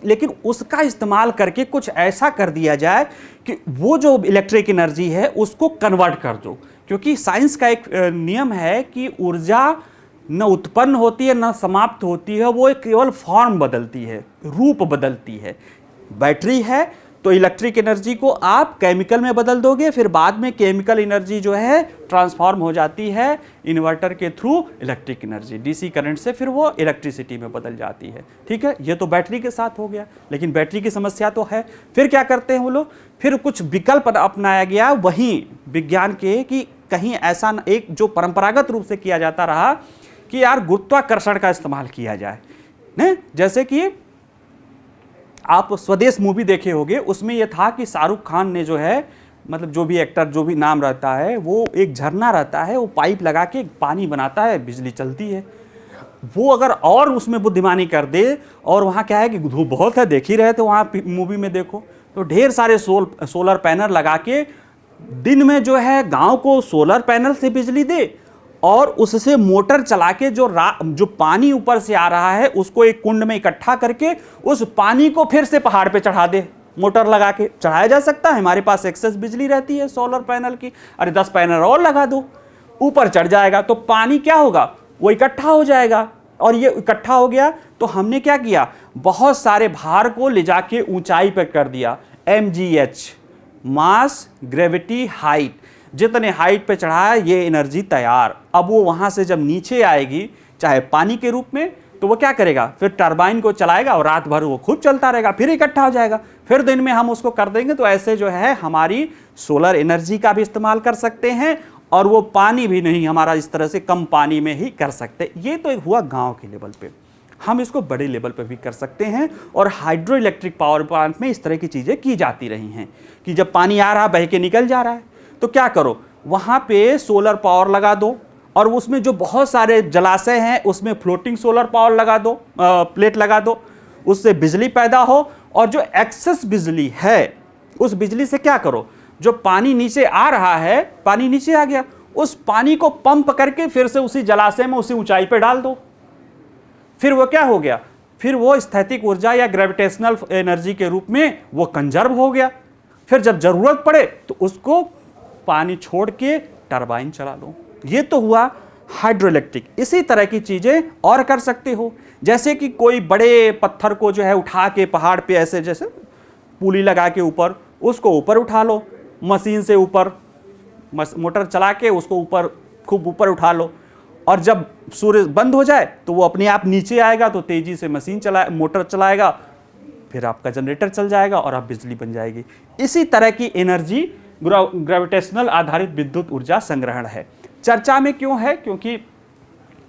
A: लेकिन उसका इस्तेमाल करके कुछ ऐसा कर दिया जाए कि वो जो इलेक्ट्रिक एनर्जी है उसको कन्वर्ट कर दो। क्योंकि साइंस का एक नियम है कि ऊर्जा न उत्पन्न होती है न समाप्त होती है, वो केवल फॉर्म बदलती है, रूप बदलती है। बैटरी है तो इलेक्ट्रिक एनर्जी को आप केमिकल में बदल दोगे, फिर बाद में केमिकल एनर्जी जो है ट्रांसफॉर्म हो जाती है इन्वर्टर के through electric energy, DC current से फिर वो इलेक्ट्रिसिटी में बदल जाती है। ठीक है, ये तो बैटरी के साथ हो गया, लेकिन बैटरी की समस्या तो है। फिर क्या करते हैं वो लोग, फिर कुछ विकल्प अपनाया गया वहीं विज्ञान के, कि कहीं ऐसा एक जो परंपरागत रूप से किया जाता रहा कि यार गुरुत्वाकर्षण का इस्तेमाल किया जाए न। जैसे कि आप स्वदेश मूवी देखे होंगे, उसमें यह था कि शाहरुख खान ने जो है, मतलब जो भी एक्टर जो भी नाम रहता है, वो एक झरना रहता है, वो पाइप लगा के पानी बनाता है, बिजली चलती है। वो अगर और उसमें बुद्धिमानी कर दे, और वहाँ क्या है कि धूप बहुत है, देख ही रहे थे वहाँ मूवी में देखो, तो ढेर सारे सोलर पैनल लगा के दिन में जो है गांव को सोलर पैनल से बिजली दे, और उससे मोटर चला के जो पानी ऊपर से आ रहा है उसको एक कुंड में इकट्ठा करके उस पानी को फिर से पहाड़ पे चढ़ा दे। मोटर लगा के चढ़ाया जा सकता है, हमारे पास एक्सेस बिजली रहती है सोलर पैनल की, अरे 10 पैनल और लगा दो, ऊपर चढ़ जाएगा, तो पानी क्या होगा, वो इकट्ठा हो जाएगा। और ये इकट्ठा हो गया तो हमने क्या किया, बहुत सारे भार को ले जाके ऊंचाई पर कर दिया, MGH, मास ग्रेविटी हाइट, जितने हाइट पे चढ़ाया ये एनर्जी तैयार। अब वो वहां से जब नीचे आएगी, चाहे पानी के रूप में, तो वो क्या करेगा, फिर टरबाइन को चलाएगा और रात भर वो खूब चलता रहेगा, फिर इकट्ठा हो जाएगा, फिर दिन में हम उसको कर देंगे। तो ऐसे जो है हमारी सोलर एनर्जी का भी इस्तेमाल कर सकते हैं, और वो पानी भी नहीं हमारा इस तरह से कम पानी में ही कर सकते। ये तो एक हुआ गांव के लेवल पे, हम इसको बड़े लेवल पे भी कर सकते हैं। और हाइड्रो इलेक्ट्रिक पावर प्लांट में इस तरह की चीज़ें की जाती रही हैं कि जब पानी आ रहा बह के निकल जा रहा है, तो क्या करो, वहाँ पे सोलर पावर लगा दो, और उसमें जो बहुत सारे जलाशय हैं उसमें फ्लोटिंग सोलर पावर लगा दो, प्लेट लगा दो, उससे बिजली पैदा हो। और जो एक्सेस बिजली है उस बिजली से क्या करो, जो पानी नीचे आ रहा है, पानी नीचे आ गया, उस पानी को पंप करके फिर से उसी जलाशय में उसी ऊंचाई पे डाल दो। फिर वो क्या हो गया, फिर वो स्थैतिक ऊर्जा या ग्रेविटेशनल एनर्जी के रूप में वो कंजर्व हो गया। फिर जब जरूरत पड़े तो उसको पानी छोड़ के टरबाइन चला लो। ये तो हुआ हाइड्रो इलेक्ट्रिक। इसी तरह की चीजें और कर सकते हो, जैसे कि कोई बड़े पत्थर को जो है उठा के पहाड़ पे ऐसे जैसे पुली लगा के ऊपर, उसको ऊपर उठा लो, मशीन से ऊपर मोटर चला के उसको ऊपर खूब ऊपर उठा लो, और जब सूर्य बंद हो जाए तो वो अपने आप नीचे आएगा, तो तेजी से मोटर चलाएगा, फिर आपका जनरेटर चल जाएगा और आप बिजली बन जाएगी। इसी तरह की एनर्जी ग्रेविटेशनल आधारित विद्युत ऊर्जा संग्रहण है। चर्चा में क्यों है, क्योंकि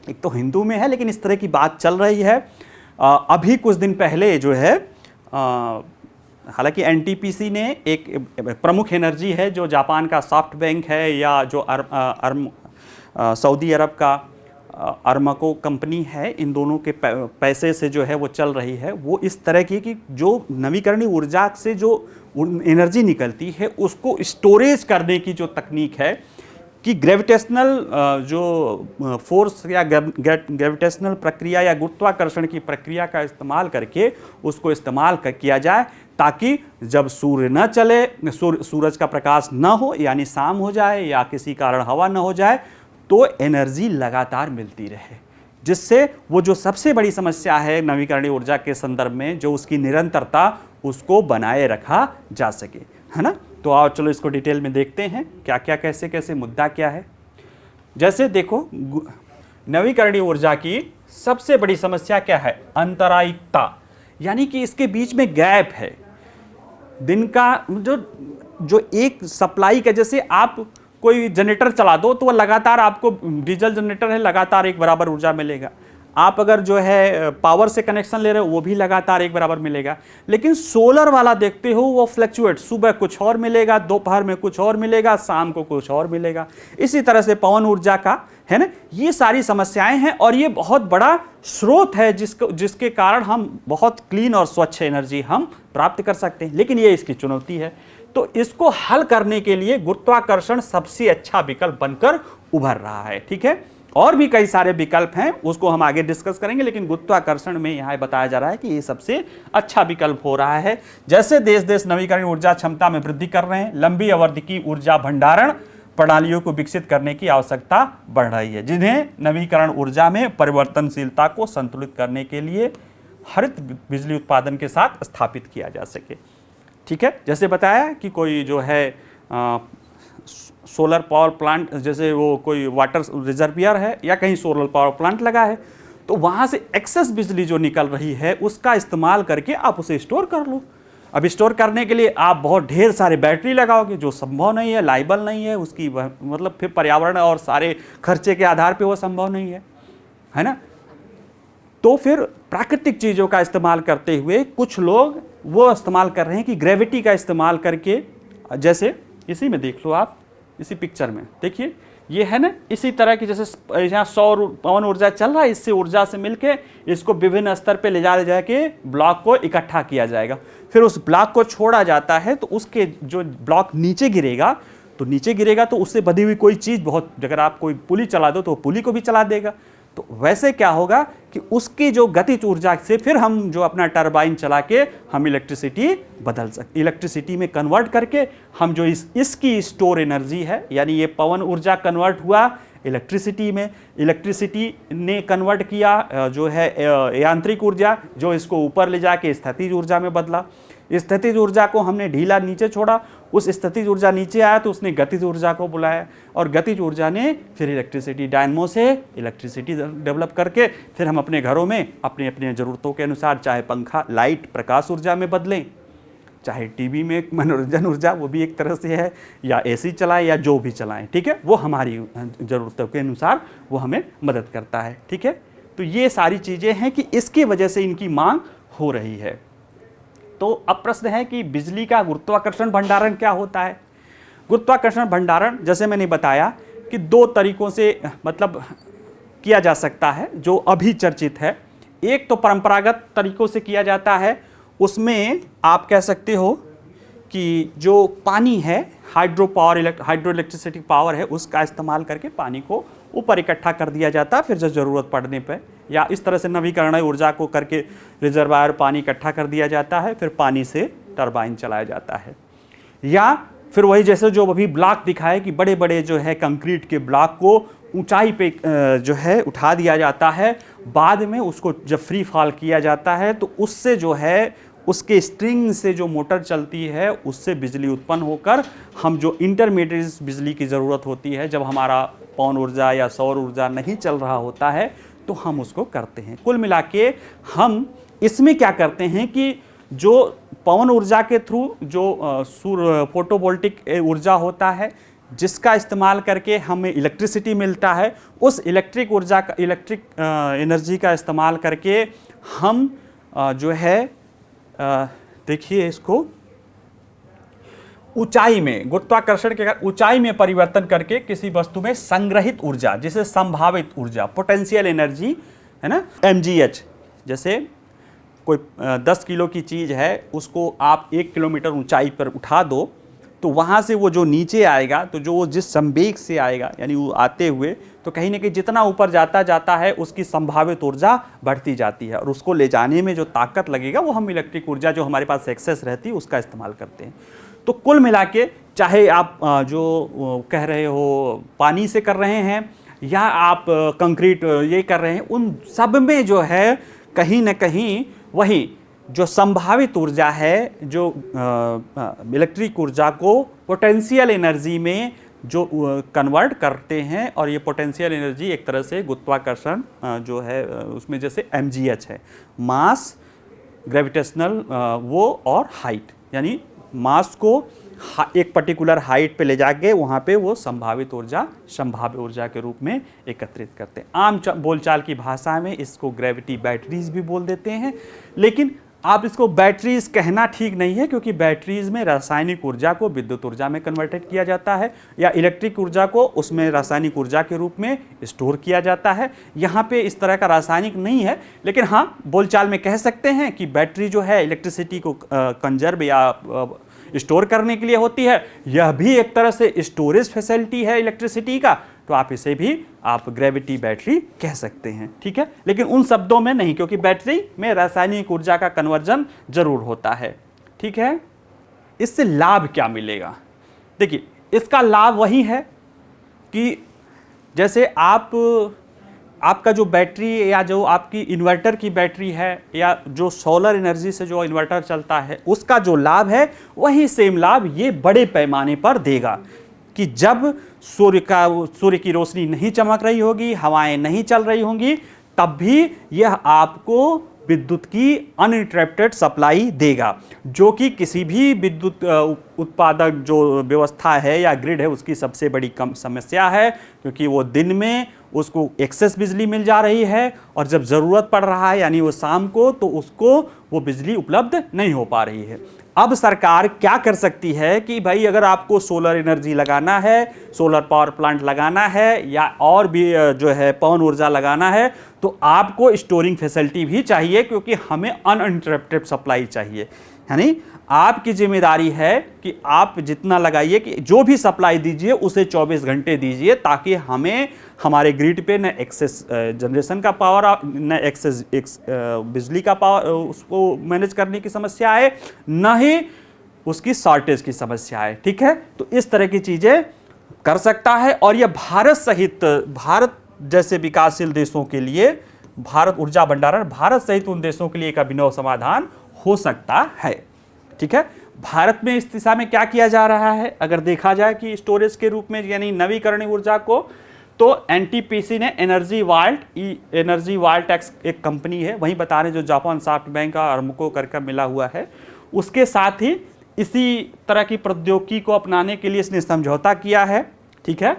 A: एक तो हिंदू में है, लेकिन इस तरह की बात चल रही है। अभी कुछ दिन पहले जो है, हालांकि एनटीपीसी ने एक प्रमुख एनर्जी है जो जापान का सॉफ्ट बैंक है, या जो सऊदी अरब का अरमको कंपनी है, इन दोनों के पैसे से जो है वो चल रही है। वो इस तरह की जो नवीकरणीय ऊर्जा से जो एनर्जी निकलती है उसको स्टोरेज करने की जो तकनीक है, कि ग्रेविटेशनल जो फोर्स या ग्रेविटेशनल प्रक्रिया या गुरुत्वाकर्षण की प्रक्रिया का इस्तेमाल करके उसको इस्तेमाल किया जाए, ताकि जब सूर्य न चले, सूरज का प्रकाश न हो, यानी शाम हो जाए या किसी कारण हवा न हो जाए, तो एनर्जी लगातार मिलती रहे, जिससे वो जो सबसे बड़ी समस्या है नवीकरणीय ऊर्जा के संदर्भ में, जो उसकी निरंतरता, उसको बनाए रखा जा सके, है ना। तो आओ चलो इसको डिटेल में देखते हैं, क्या क्या कैसे कैसे मुद्दा क्या है। जैसे देखो, नवीकरणीय ऊर्जा की सबसे बड़ी समस्या क्या है, अंतरायिकता, यानी कि इसके बीच में गैप है। दिन का जो एक सप्लाई का, जैसे आप कोई जनरेटर चला दो तो वह लगातार आपको, डीजल जनरेटर है, लगातार एक बराबर ऊर्जा मिलेगा। आप अगर जो है पावर से कनेक्शन ले रहे हो वो भी लगातार एक बराबर मिलेगा। लेकिन सोलर वाला देखते हो वो फ्लक्चुएट, सुबह कुछ और मिलेगा, दोपहर में कुछ और मिलेगा, शाम को कुछ और मिलेगा। इसी तरह से पवन ऊर्जा का है ना, ये सारी समस्याएं हैं, और ये बहुत बड़ा स्रोत है जिसके कारण हम बहुत क्लीन और स्वच्छ एनर्जी हम प्राप्त कर सकते हैं। लेकिन ये इसकी चुनौती है। तो इसको हल करने के लिए गुरुत्वाकर्षण सबसे अच्छा विकल्प बनकर उभर रहा है। ठीक है, और भी कई सारे विकल्प हैं, उसको हम आगे डिस्कस करेंगे, लेकिन गुरुत्वाकर्षण में यहां बताया जा रहा है कि ये सबसे अच्छा विकल्प हो रहा है। जैसे देश देश नवीकरणीय ऊर्जा क्षमता में वृद्धि कर रहे हैं, लंबी अवधि की ऊर्जा भंडारण प्रणालियों को विकसित करने की आवश्यकता बढ़ रही है, जिन्हें नवीकरण ऊर्जा में परिवर्तनशीलता को संतुलित करने के लिए हरित बिजली उत्पादन के साथ स्थापित किया जा सके। ठीक है, जैसे बताया कि कोई जो है सोलर पावर प्लांट, जैसे वो कोई वाटर रिजर्वियर है या कहीं सोलर पावर प्लांट लगा है, तो वहाँ से एक्सेस बिजली जो निकल रही है उसका इस्तेमाल करके आप उसे स्टोर कर लो। अब स्टोर करने के लिए आप बहुत ढेर सारे बैटरी लगाओगे, जो संभव नहीं है, लाइबल नहीं है उसकी, मतलब फिर पर्यावरण और सारे खर्चे के आधार पे वो संभव नहीं है ना। तो फिर प्राकृतिक चीज़ों का इस्तेमाल करते हुए कुछ लोग वो इस्तेमाल कर रहे हैं कि ग्रेविटी का इस्तेमाल करके, जैसे इसी में देख लो आप, इसी पिक्चर में देखिए, ये है ना इसी तरह की, जैसे यहाँ सौर पवन ऊर्जा चल रहा है, इससे ऊर्जा से मिलके इसको विभिन्न स्तर पे ले जाके ब्लॉक को इकट्ठा किया जाएगा, फिर उस ब्लॉक को छोड़ा जाता है, तो उसके जो ब्लॉक नीचे गिरेगा तो उससे बधी हुई कोई चीज़, बहुत, अगर आप कोई पुली चला दो तो पुली को भी चला देगा। तो वैसे क्या होगा कि उसकी जो गतिज ऊर्जा से फिर हम जो अपना टरबाइन चला के हम इलेक्ट्रिसिटी बदल सकते, इलेक्ट्रिसिटी में कन्वर्ट करके हम जो इसकी स्टोर एनर्जी है, यानी ये पवन ऊर्जा कन्वर्ट हुआ इलेक्ट्रिसिटी में, इलेक्ट्रिसिटी ने कन्वर्ट किया जो है यांत्रिक ऊर्जा, जो इसको ऊपर ले जाके स्थितिज ऊर्जा में बदला, स्थितिज ऊर्जा को हमने ढीला नीचे छोड़ा, उस स्थितिज ऊर्जा नीचे आया तो उसने गतिज ऊर्जा को बुलाया, और गतिज ऊर्जा ने फिर इलेक्ट्रिसिटी डायनमो से इलेक्ट्रिसिटी डेवलप करके फिर हम अपने घरों में अपने अपने ज़रूरतों के अनुसार, चाहे पंखा लाइट प्रकाश ऊर्जा में बदलें, चाहे टीवी में मनोरंजन ऊर्जा वो भी एक तरह से है, या एसी चलाएं या जो भी चलाएं, ठीक है, वो हमारी ज़रूरतों के अनुसार वो हमें मदद करता है। ठीक है, तो ये सारी चीज़ें हैं कि इसकी वजह से इनकी मांग हो रही है। तो अब प्रश्न है कि बिजली का गुरुत्वाकर्षण भंडारण क्या होता है। गुरुत्वाकर्षण भंडारण जैसे मैंने बताया कि दो तरीकों से मतलब किया जा सकता है, जो अभी चर्चित है। एक तो परंपरागत तरीकों से किया जाता है, उसमें आप कह सकते हो कि जो पानी है, हाइड्रो इलेक्ट्रिसिटी पावर है, उसका इस्तेमाल करके पानी को ऊपर इकट्ठा कर दिया जाता है, फिर जब ज़रूरत पड़ने पर, या इस तरह से नवीकरणीय ऊर्जा को करके रिजर्वायर पानी इकट्ठा कर दिया जाता है, फिर पानी से टरबाइन चलाया जाता है। या फिर वही जैसे जो अभी ब्लॉक दिखाए कि बड़े बड़े जो है कंक्रीट के ब्लॉक को ऊंचाई पे जो है उठा दिया जाता है, बाद में उसको जब फ्री फॉल किया जाता है तो उससे जो है उसके स्ट्रिंग से जो मोटर चलती है उससे बिजली उत्पन्न होकर हम जो इंटरमीडिएट बिजली की ज़रूरत होती है, जब हमारा पवन ऊर्जा या सौर ऊर्जा नहीं चल रहा होता है तो हम उसको करते हैं। कुल मिला के हम इसमें क्या करते हैं कि जो पवन ऊर्जा के थ्रू जो फोटोवोल्टिक ऊर्जा होता है, जिसका इस्तेमाल करके हमें इलेक्ट्रिसिटी मिलता है, उस इलेक्ट्रिक एनर्जी का इस्तेमाल करके हम जो है देखिए इसको ऊंचाई में, गुरुत्वाकर्षण के ऊंचाई में परिवर्तन करके किसी वस्तु में संग्रहित ऊर्जा, जिसे संभावित ऊर्जा, पोटेंशियल एनर्जी है ना, mgh, जैसे कोई 10 किलो की चीज़ है, उसको आप 1 किलोमीटर ऊंचाई पर उठा दो तो वहाँ से वो जो नीचे आएगा, तो जो वो जिस संवेग से आएगा, यानी वो आते हुए, तो कहीं ना कहीं जितना ऊपर जाता है उसकी संभावित ऊर्जा बढ़ती जाती है, और उसको ले जाने में जो ताकत लगेगा वो हम इलेक्ट्रिक ऊर्जा जो हमारे पास एक्सेस रहती है उसका इस्तेमाल करते हैं। तो कुल मिला के चाहे आप जो कह रहे हो पानी से कर रहे हैं या आप कंक्रीट ये कर रहे हैं, उन सब में जो है कहीं ना कहीं वही जो संभावित ऊर्जा है, जो इलेक्ट्रिक ऊर्जा को पोटेंशियल एनर्जी में जो कन्वर्ट करते हैं, और ये पोटेंशियल एनर्जी एक तरह से गुरुत्वाकर्षण जो है उसमें जैसे mgh है, मास, ग्रेविटेशनल वो और हाइट, यानी मास को एक पर्टिकुलर हाइट पे ले जाके वहाँ पे वो संभावित ऊर्जा संभाव्य ऊर्जा के रूप में एकत्रित करते हैं। आम बोलचाल की भाषा में इसको ग्रेविटी बैटरीज भी बोल देते हैं, लेकिन आप इसको बैटरीज कहना ठीक नहीं है, क्योंकि बैटरीज में रासायनिक ऊर्जा को विद्युत ऊर्जा में कन्वर्टेड किया जाता है, या इलेक्ट्रिक ऊर्जा को उसमें रासायनिक ऊर्जा के रूप में स्टोर किया जाता है। यहाँ पे इस तरह का रासायनिक नहीं है, लेकिन हाँ बोलचाल में कह सकते हैं कि बैटरी जो है इलेक्ट्रिसिटी को कंजर्व या स्टोर करने के लिए होती है। यह भी एक तरह से स्टोरेज फैसिलिटी है इलेक्ट्रिसिटी का, तो आप इसे भी आप ग्रेविटी बैटरी कह सकते हैं। ठीक है, लेकिन उन शब्दों में नहीं, क्योंकि बैटरी में रासायनिक ऊर्जा का कन्वर्जन जरूर होता है। ठीक है, इससे लाभ क्या मिलेगा? देखिए, इसका लाभ वही है कि जैसे आप आपका जो बैटरी या जो आपकी इन्वर्टर की बैटरी है या जो सोलर एनर्जी से जो इन्वर्टर चलता है उसका जो लाभ है वही सेम लाभ ये बड़े पैमाने पर देगा कि जब सूर्य की रोशनी नहीं चमक रही होगी, हवाएं नहीं चल रही होंगी, तब भी यह आपको विद्युत की अनइंटरप्टेड सप्लाई देगा, जो कि किसी भी विद्युत उत्पादक जो व्यवस्था है या ग्रिड है उसकी सबसे बड़ी कम समस्या है, क्योंकि वो दिन में उसको एक्सेस बिजली मिल जा रही है और जब ज़रूरत पड़ रहा है यानी वो शाम को, तो उसको वो बिजली उपलब्ध नहीं हो पा रही है। अब सरकार क्या कर सकती है कि भाई अगर आपको सोलर एनर्जी लगाना है, सोलर पावर प्लांट लगाना है या और भी जो है पवन ऊर्जा लगाना है, तो आपको स्टोरिंग फैसिलिटी भी चाहिए, क्योंकि हमें अनइंटरप्टेड सप्लाई चाहिए। यानी आपकी जिम्मेदारी है कि आप जितना लगाइए कि जो भी सप्लाई दीजिए उसे 24 घंटे दीजिए, ताकि हमें हमारे ग्रिड पे न एक्सेस जनरेशन का पावर, न एक्सेस बिजली का पावर उसको मैनेज करने की समस्या है, न ही उसकी शॉर्टेज की समस्या है। ठीक है, तो इस तरह की चीज़ें कर सकता है और यह भारत सहित, भारत जैसे विकासशील देशों के लिए, भारत ऊर्जा भंडारण भारत सहित उन देशों के लिए एक अभिनव समाधान हो सकता है। ठीक है, भारत में इस दिशा में क्या किया जा रहा है अगर देखा जाए कि स्टोरेज के रूप में यानी नवीकरणीय ऊर्जा को, तो एनटीपीसी ने एनर्जी वाल्ट एक कंपनी है, वहीं बता रहे जो जापान सॉफ्ट बैंक का अरमुको करके मिला हुआ है, उसके साथ ही इसी तरह की प्रौद्योगिकी को अपनाने के लिए इसने समझौता किया है। ठीक है,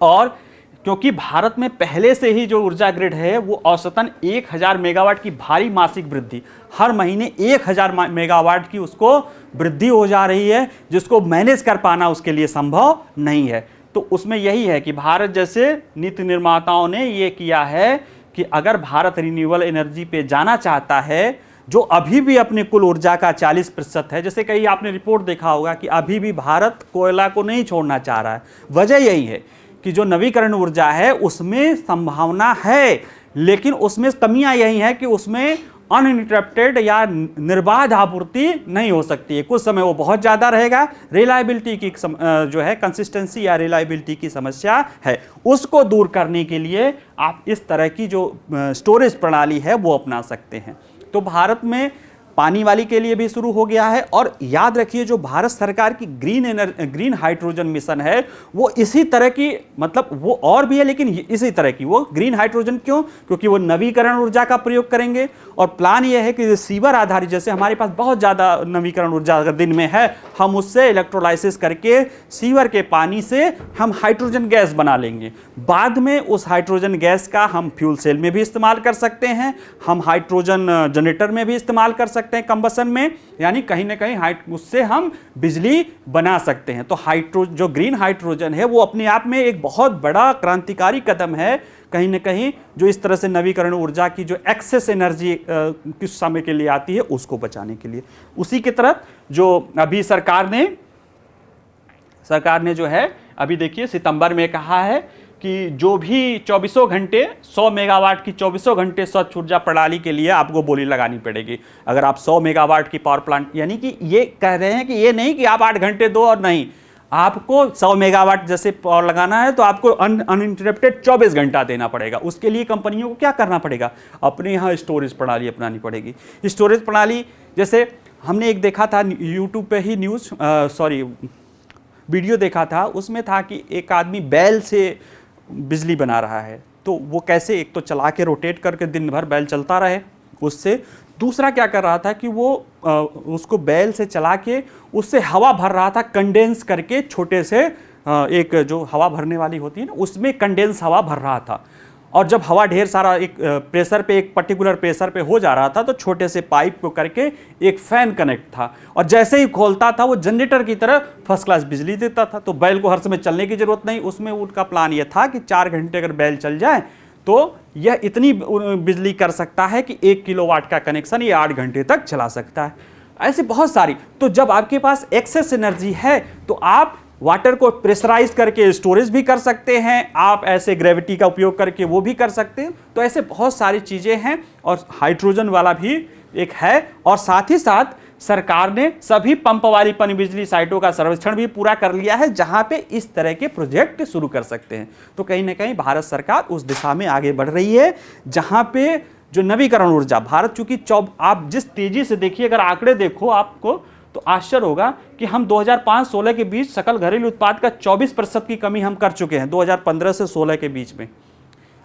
A: और क्योंकि भारत में पहले से ही जो ऊर्जा ग्रिड है वो औसतन 1000 मेगावाट की भारी मासिक वृद्धि, हर महीने 1000 मेगावाट की उसको वृद्धि हो जा रही है, जिसको मैनेज कर पाना उसके लिए संभव नहीं है। तो उसमें यही है कि भारत जैसे नीति निर्माताओं ने ये किया है कि अगर भारत रिन्यूएबल एनर्जी पे जाना चाहता है, जो अभी भी अपने कुल ऊर्जा का 40% है, जैसे कहीं आपने रिपोर्ट देखा होगा कि अभी भी भारत कोयला को नहीं छोड़ना चाह रहा है, वजह यही है कि जो नवीकरण ऊर्जा है उसमें संभावना है, लेकिन उसमें कमियां यही है कि उसमें अनइंटरप्टेड या निर्बाध आपूर्ति नहीं हो सकती है। कुछ समय वो बहुत ज़्यादा रहेगा, रिलायबिलिटी की जो है कंसिस्टेंसी या रिलायबिलिटी की समस्या है, उसको दूर करने के लिए आप इस तरह की जो स्टोरेज प्रणाली है वो अपना सकते हैं। तो भारत में पानी वाली के लिए भी शुरू हो गया है। और याद रखिए जो भारत सरकार की ग्रीन हाइड्रोजन मिशन है वो इसी तरह की, मतलब वो और भी है लेकिन इसी तरह की, वो ग्रीन हाइड्रोजन क्यों, क्योंकि वो नवीकरण ऊर्जा का प्रयोग करेंगे। और प्लान ये है कि सीवर आधारित, जैसे हमारे पास बहुत ज़्यादा नवीकरण ऊर्जा अगर दिन में है, हम उससे इलेक्ट्रोलाइसिस करके सीवर के पानी से हम हाइड्रोजन गैस बना लेंगे। बाद में उस हाइड्रोजन गैस का हम फ्यूल सेल में भी इस्तेमाल कर सकते हैं, हम हाइड्रोजन जनरेटर में भी इस्तेमाल कर सकते हैं कंबसन में, यानी कहीं ना कहीं उससे हम बिजली बना सकते हैं। तो जो ग्रीन हाइड्रोजन है वो अपने आप में एक बहुत बड़ा क्रांतिकारी कदम है, कहीं ना कहीं जो इस तरह से नवीकरण ऊर्जा की जो एक्सेस एनर्जी किस समय के लिए आती है उसको बचाने के लिए। उसी की तरफ जो अभी सरकार ने जो है अभी देखिए सितंबर में कहा है कि जो भी 24 घंटे 100 मेगावाट की 24 घंटे स्वच्छ ऊर्जा प्रणाली के लिए आपको बोली लगानी पड़ेगी। अगर आप 100 मेगावाट की पावर प्लांट, यानी कि ये कह रहे हैं कि ये नहीं कि आप 8 घंटे दो और नहीं, आपको 100 मेगावाट जैसे पावर लगाना है तो आपको अनइंटरप्टेड 24 घंटा देना पड़ेगा। उसके लिए कंपनियों को क्या करना पड़ेगा, अपने यहाँ स्टोरेज प्रणाली अपनानी पड़ेगी। स्टोरेज प्रणाली जैसे हमने एक देखा था यूट्यूब पे ही वीडियो देखा था, उसमें था कि एक आदमी बैल से बिजली बना रहा है, तो वो कैसे, एक तो चला के रोटेट करके दिन भर बैल चलता रहे उससे, दूसरा क्या कर रहा था कि वो उसको बैल से चला के उससे हवा भर रहा था, कंडेंस करके छोटे से एक जो हवा भरने वाली होती है ना उसमें कंडेंस हवा भर रहा था। और जब हवा ढेर सारा एक प्रेशर पे, एक पर्टिकुलर प्रेशर पे हो जा रहा था तो छोटे से पाइप को करके एक फैन कनेक्ट था, और jैसे ही खोलता था वो जनरेटर की तरह फर्स्ट क्लास बिजली देता था। तो बैल को हर समय चलने की जरूरत नहीं, उसमें उनका प्लान ये था कि 4 घंटे अगर बैल चल जाए तो यह इतनी बिजली कर सकता है कि 1 किलोवाट का कनेक्शन ये 8 घंटे तक चला सकता है। ऐसे बहुत सारी, तो जब आपके पास एक्सेस एनर्जी है तो आप वाटर को प्रेशराइज करके स्टोरेज भी कर सकते हैं, आप ऐसे ग्रेविटी का उपयोग करके वो भी कर सकते हैं। तो ऐसे बहुत सारी चीज़ें हैं और हाइड्रोजन वाला भी एक है। और साथ ही साथ सरकार ने सभी पंप वाली पनबिजली साइटों का सर्वेक्षण भी पूरा कर लिया है जहां पे इस तरह के प्रोजेक्ट शुरू कर सकते हैं। तो कहीं ना कहीं भारत सरकार उस दिशा में आगे बढ़ रही है जहां पे जो नवीकरण ऊर्जा भारत, चूंकि आप जिस तेजी से देखिए, अगर आंकड़े देखो आपको तो आश्चर्य होगा कि हम 2005-16 के बीच सकल घरेलू उत्पाद का 24% की कमी हम कर चुके हैं 2015 से 16 के बीच में,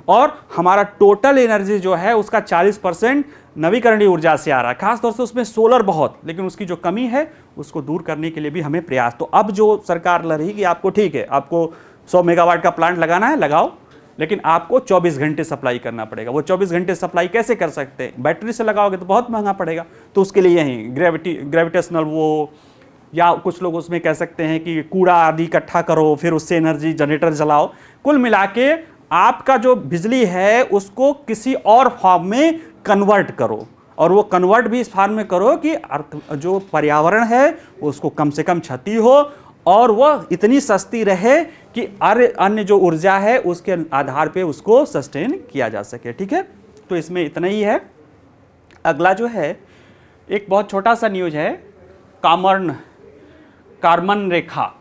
A: और हमारा टोटल एनर्जी जो है उसका 40% नवीकरणीय ऊर्जा से आ रहा है, खासतौर से उसमें सोलर बहुत, लेकिन उसकी जो कमी है उसको दूर करने के लिए भी हमें प्रयास। तो अब जो सरकार लड़ रही कि आपको ठीक है, आपको 100 मेगावाट का प्लांट लगाना है, लगाओ, लेकिन आपको 24 घंटे सप्लाई करना पड़ेगा। वो 24 घंटे सप्लाई कैसे कर सकते हैं? बैटरी से लगाओगे तो बहुत महंगा पड़ेगा, तो उसके लिए यही ग्रेविटेशनल वो, या कुछ लोग उसमें कह सकते हैं कि कूड़ा आदि इकट्ठा करो, फिर उससे एनर्जी जनरेटर जलाओ। कुल मिला के आपका जो बिजली है उसको किसी और फॉर्म में कन्वर्ट करो, और वो कन्वर्ट भी इस फॉर्म में करो कि जो पर्यावरण है उसको कम से कम क्षति हो और वह इतनी सस्ती रहे कि अन्य जो ऊर्जा है उसके आधार पे उसको सस्टेन किया जा सके। ठीक है, तो इसमें इतना ही है। अगला जो है एक बहुत छोटा सा न्यूज है, कारमन रेखा।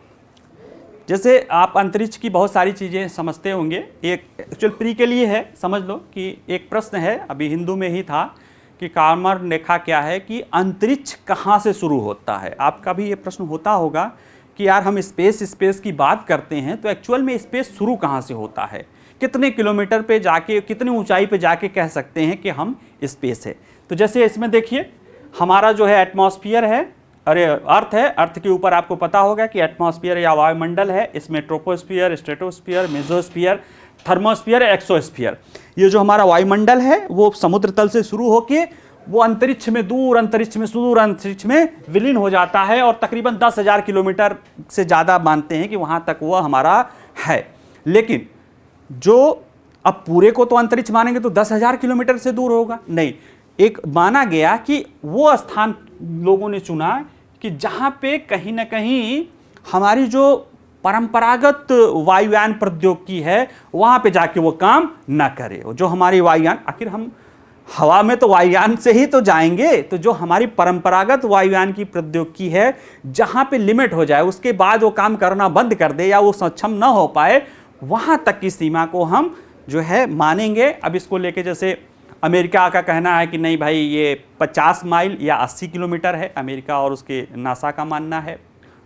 A: जैसे आप अंतरिक्ष की बहुत सारी चीज़ें समझते होंगे, एक एक्चुअल प्री के लिए है, समझ लो कि एक प्रश्न है अभी हिंदू में ही था कि कारमन रेखा क्या है, कि अंतरिक्ष कहाँ से शुरू होता है। आपका भी ये प्रश्न होता होगा कि यार हम स्पेस की बात करते हैं तो एक्चुअल में स्पेस शुरू कहाँ से होता है, कितने किलोमीटर पे जाके, कितनी ऊंचाई पे जाके कह सकते हैं कि हम स्पेस है। तो जैसे इसमें देखिए हमारा जो है एटमॉस्फेयर है, अरे अर्थ है, अर्थ के ऊपर आपको पता होगा कि एटमॉस्फेयर या वायुमंडल है, इसमें troposphere, stratosphere, mesosphere, thermosphere, exosphere. ये जो हमारा वायुमंडल है वो समुद्र तल से शुरू होके वो अंतरिक्ष में, दूर अंतरिक्ष में, सुदूर अंतरिक्ष में विलीन हो जाता है, और तकरीबन 10,000 किलोमीटर से ज़्यादा मानते हैं कि वहाँ तक वो हमारा है। लेकिन जो अब पूरे को तो अंतरिक्ष मानेंगे तो 10,000 किलोमीटर से दूर होगा, नहीं, एक माना गया कि वो स्थान लोगों ने चुना कि जहाँ पे कहीं ना कहीं हमारी जो परंपरागत वायुयान प्रौद्योगिकी है वहाँ पे जाके वो काम ना करे। जो हमारी वायुयान, आखिर हम हवा में तो वायुयान से ही तो जाएंगे, तो जो हमारी परंपरागत वायुयान की प्रौद्योगिकी है जहाँ पे लिमिट हो जाए, उसके बाद वो काम करना बंद कर दे या वो सक्षम ना हो पाए, वहाँ तक की सीमा को हम जो है मानेंगे। अब इसको लेके जैसे अमेरिका का कहना है कि नहीं भाई ये 50 माइल या 80 किलोमीटर है, अमेरिका और उसके नासा का मानना है,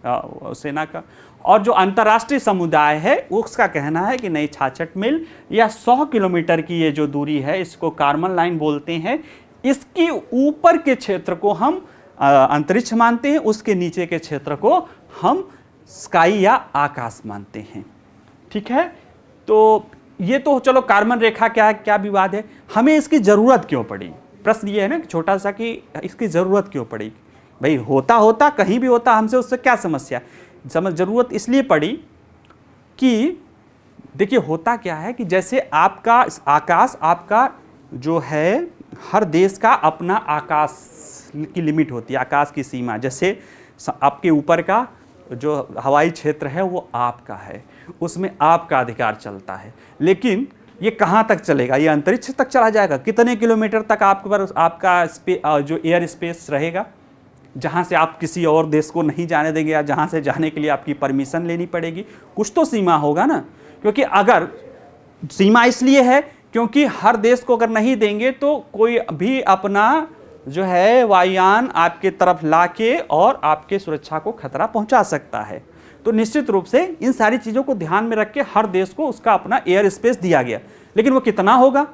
A: सेना का। और जो अंतर्राष्ट्रीय समुदाय है उसका कहना है कि नहीं 66 मील या 100 किलोमीटर की ये जो दूरी है इसको कारमन लाइन बोलते हैं। इसके ऊपर के क्षेत्र को हम अंतरिक्ष मानते हैं, उसके नीचे के क्षेत्र को हम स्काई या आकाश मानते हैं। ठीक है, तो ये तो चलो कारमन रेखा क्या है, क्या विवाद है, हमें इसकी ज़रूरत क्यों पड़ी। प्रश्न ये है ना छोटा सा कि इसकी ज़रूरत क्यों पड़ी। भाई होता कहीं भी होता, हमसे उससे क्या समस्या। ज़रूरत इसलिए पड़ी कि देखिए होता क्या है कि जैसे आपका आकाश, आपका जो है हर देश का अपना आकाश की लिमिट होती है, आकाश की सीमा। जैसे आपके ऊपर का जो हवाई क्षेत्र है वो आपका है, उसमें आपका अधिकार चलता है, लेकिन ये कहाँ तक चलेगा, ये अंतरिक्ष तक चला जाएगा। कितने किलोमीटर तक आपके पर आपका जो एयर स्पेस रहेगा, जहाँ से आप किसी और देश को नहीं जाने देंगे या जहाँ से जाने के लिए आपकी परमिशन लेनी पड़ेगी। कुछ तो सीमा होगा ना, क्योंकि अगर सीमा इसलिए है क्योंकि हर देश को अगर नहीं देंगे तो कोई भी अपना जो है वायुयान आपके तरफ लाके और आपके सुरक्षा को खतरा पहुंचा सकता है। तो निश्चित रूप से इन सारी चीज़ों को ध्यान में रख के हर देश को उसका अपना एयर स्पेस दिया गया, लेकिन वो कितना होगा।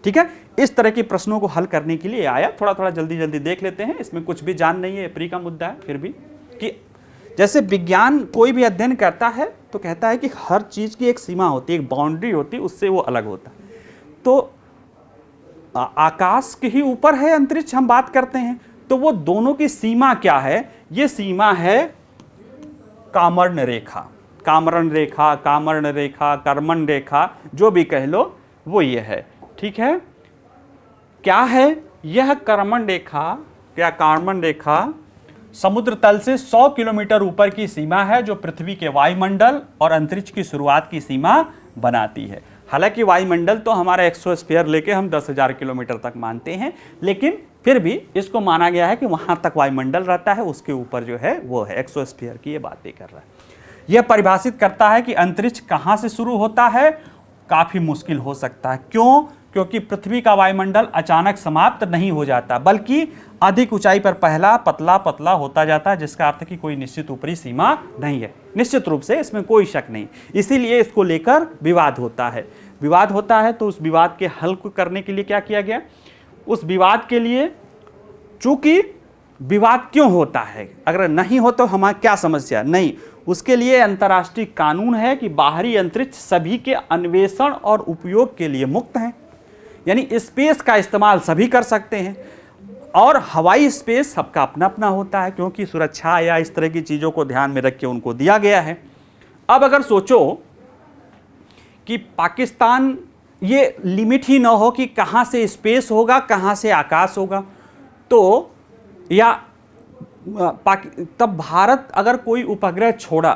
A: ठीक है, इस तरह के प्रश्नों को हल करने के लिए आया। थोड़ा जल्दी देख लेते हैं, इसमें कुछ भी जान नहीं है, प्री का मुद्दा है, फिर भी कि जैसे विज्ञान कोई भी अध्ययन करता है तो कहता है कि हर चीज़ की एक सीमा होती है, एक बाउंड्री होती है, उससे वो अलग होता है। तो आकाश के ही ऊपर है अंतरिक्ष, हम बात करते हैं, तो वो दोनों की सीमा क्या है, ये सीमा है कामर्ण रेखा, कर्मण रेखा, जो भी कह लो वो ये है। ठीक है, क्या है यह कर्मण रेखा या कार्मन रेखा? समुद्र तल से 100 किलोमीटर ऊपर की सीमा है जो पृथ्वी के वायुमंडल और अंतरिक्ष की शुरुआत की सीमा बनाती है। हालांकि वायुमंडल तो हमारा एक्सोस्फीयर लेके हम 10,000 किलोमीटर तक मानते हैं, लेकिन फिर भी इसको माना गया है कि वहां तक वायुमंडल रहता है, उसके ऊपर जो है वो है एक्सोस्फीयर की ये बातें कर रहा है। यह परिभाषित करता है कि अंतरिक्ष कहाँ से शुरू होता है, काफ़ी मुश्किल हो सकता है। क्यों? क्योंकि पृथ्वी का वायुमंडल अचानक समाप्त नहीं हो जाता, बल्कि अधिक ऊंचाई पर पहला पतला पतला होता जाता है, जिसका अर्थ है कि कोई निश्चित ऊपरी सीमा नहीं है। निश्चित रूप से इसमें कोई शक नहीं, इसीलिए इसको लेकर विवाद होता है। विवाद होता है तो उस विवाद के हल को करने के लिए क्या किया गया, उस विवाद के लिए, चूंकि विवाद क्यों होता है, अगर नहीं हो तो हमारी क्या समस्या, नहीं, उसके लिए अंतर्राष्ट्रीय कानून है कि बाहरी अंतरिक्ष सभी के अन्वेषण और उपयोग के लिए मुक्त है, यानी स्पेस का इस्तेमाल सभी कर सकते हैं। और हवाई स्पेस सबका अपना अपना होता है, क्योंकि सुरक्षा या इस तरह की चीज़ों को ध्यान में रख के उनको दिया गया है। अब अगर सोचो कि पाकिस्तान, ये लिमिट ही ना हो कि कहाँ से स्पेस होगा, कहाँ से आकाश होगा, तो या तब भारत अगर कोई उपग्रह छोड़ा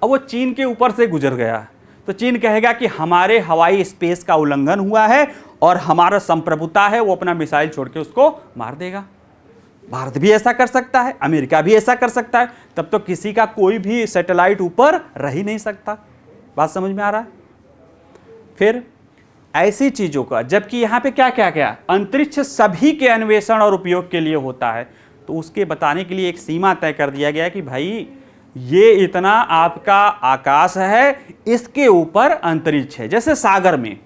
A: और वो चीन के ऊपर से गुजर गया, तो चीन कहेगा कि हमारे हवाई स्पेस का उल्लंघन हुआ है और हमारा संप्रभुता है, वो अपना मिसाइल छोड़ के उसको मार देगा। भारत भी ऐसा कर सकता है, अमेरिका भी ऐसा कर सकता है, तब तो किसी का कोई भी सैटेलाइट ऊपर रह ही नहीं सकता। बात समझ में आ रहा है? फिर ऐसी चीज़ों का, जबकि यहाँ पे क्या क्या क्या, अंतरिक्ष सभी के अन्वेषण और उपयोग के लिए होता है, तो उसके बताने के लिए एक सीमा तय कर दिया गया कि भाई ये इतना आपका आकाश है, इसके ऊपर अंतरिक्ष है। जैसे सागर में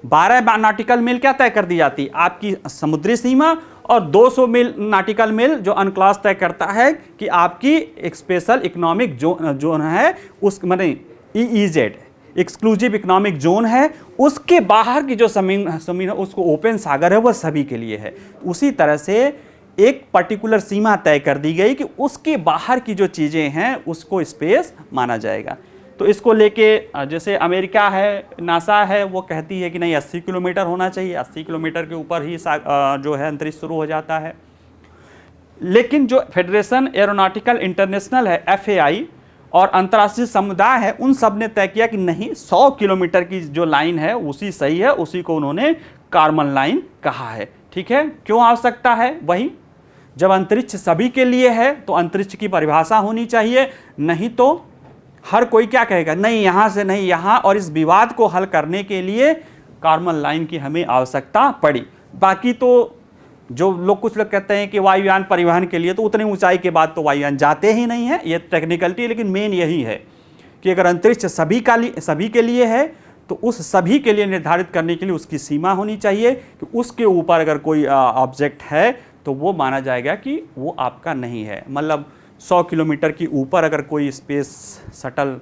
A: 12 नाटिकल मील क्या तय कर दी जाती, आपकी समुद्री सीमा, और 200 मील नाटिकल मील जो अनक्लॉज तय करता है कि आपकी एक स्पेशल इकोनॉमिक जोन है, उस माने EEZ, एक्सक्लूसिव इकोनॉमिक जोन है, उसके बाहर की जो जमीन है उसको ओपन सागर है, वह सभी के लिए है। उसी तरह से एक पर्टिकुलर सीमा तय कर दी गई कि उसके बाहर की जो चीज़ें हैं उसको स्पेस माना जाएगा। तो इसको लेके जैसे अमेरिका है, नासा है, वो कहती है कि नहीं 80 किलोमीटर होना चाहिए, 80 किलोमीटर के ऊपर ही जो है अंतरिक्ष शुरू हो जाता है। लेकिन जो फेडरेशन एरोनॉटिकल इंटरनेशनल है, FAI, और अंतर्राष्ट्रीय समुदाय है, उन सब ने तय किया कि नहीं, 100 किलोमीटर की जो लाइन है उसी सही है, उसी को उन्होंने कार्मन लाइन कहा है। ठीक है, क्यों आवश्यकता है? वही, जब अंतरिक्ष सभी के लिए है तो अंतरिक्ष की परिभाषा होनी चाहिए, नहीं तो हर कोई क्या कहेगा, नहीं यहाँ से नहीं यहाँ, और इस विवाद को हल करने के लिए कार्मन लाइन की हमें आवश्यकता पड़ी। बाकी तो जो लोग, कुछ लोग कहते हैं कि वायुयान परिवहन के लिए तो उतनी ऊंचाई के बाद तो वायुयान जाते ही नहीं है, ये टेक्निकलिटी, लेकिन मेन यही है कि अगर अंतरिक्ष सभी के लिए है तो उस सभी के लिए निर्धारित करने के लिए उसकी सीमा होनी चाहिए कि उसके ऊपर अगर कोई ऑब्जेक्ट है तो वो माना जाएगा कि वो आपका नहीं है। मतलब 100 किलोमीटर की ऊपर अगर कोई स्पेस शटल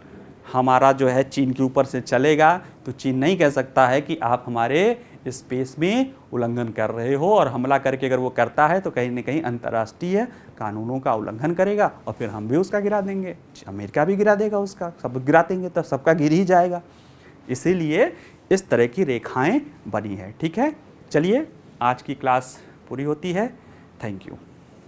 A: हमारा जो है चीन के ऊपर से चलेगा तो चीन नहीं कह सकता है कि आप हमारे स्पेस में उल्लंघन कर रहे हो, और हमला करके अगर वो करता है तो कहीं ना कहीं अंतर्राष्ट्रीय कानूनों का उल्लंघन करेगा और फिर हम भी उसका गिरा देंगे, अमेरिका भी गिरा देगा उसका, सब गिरा देंगे, तब सबका गिर ही जाएगा। इसीलिए इस तरह की रेखाएं बनी है। ठीक है, चलिए आज की क्लास पूरी होती है। Thank you.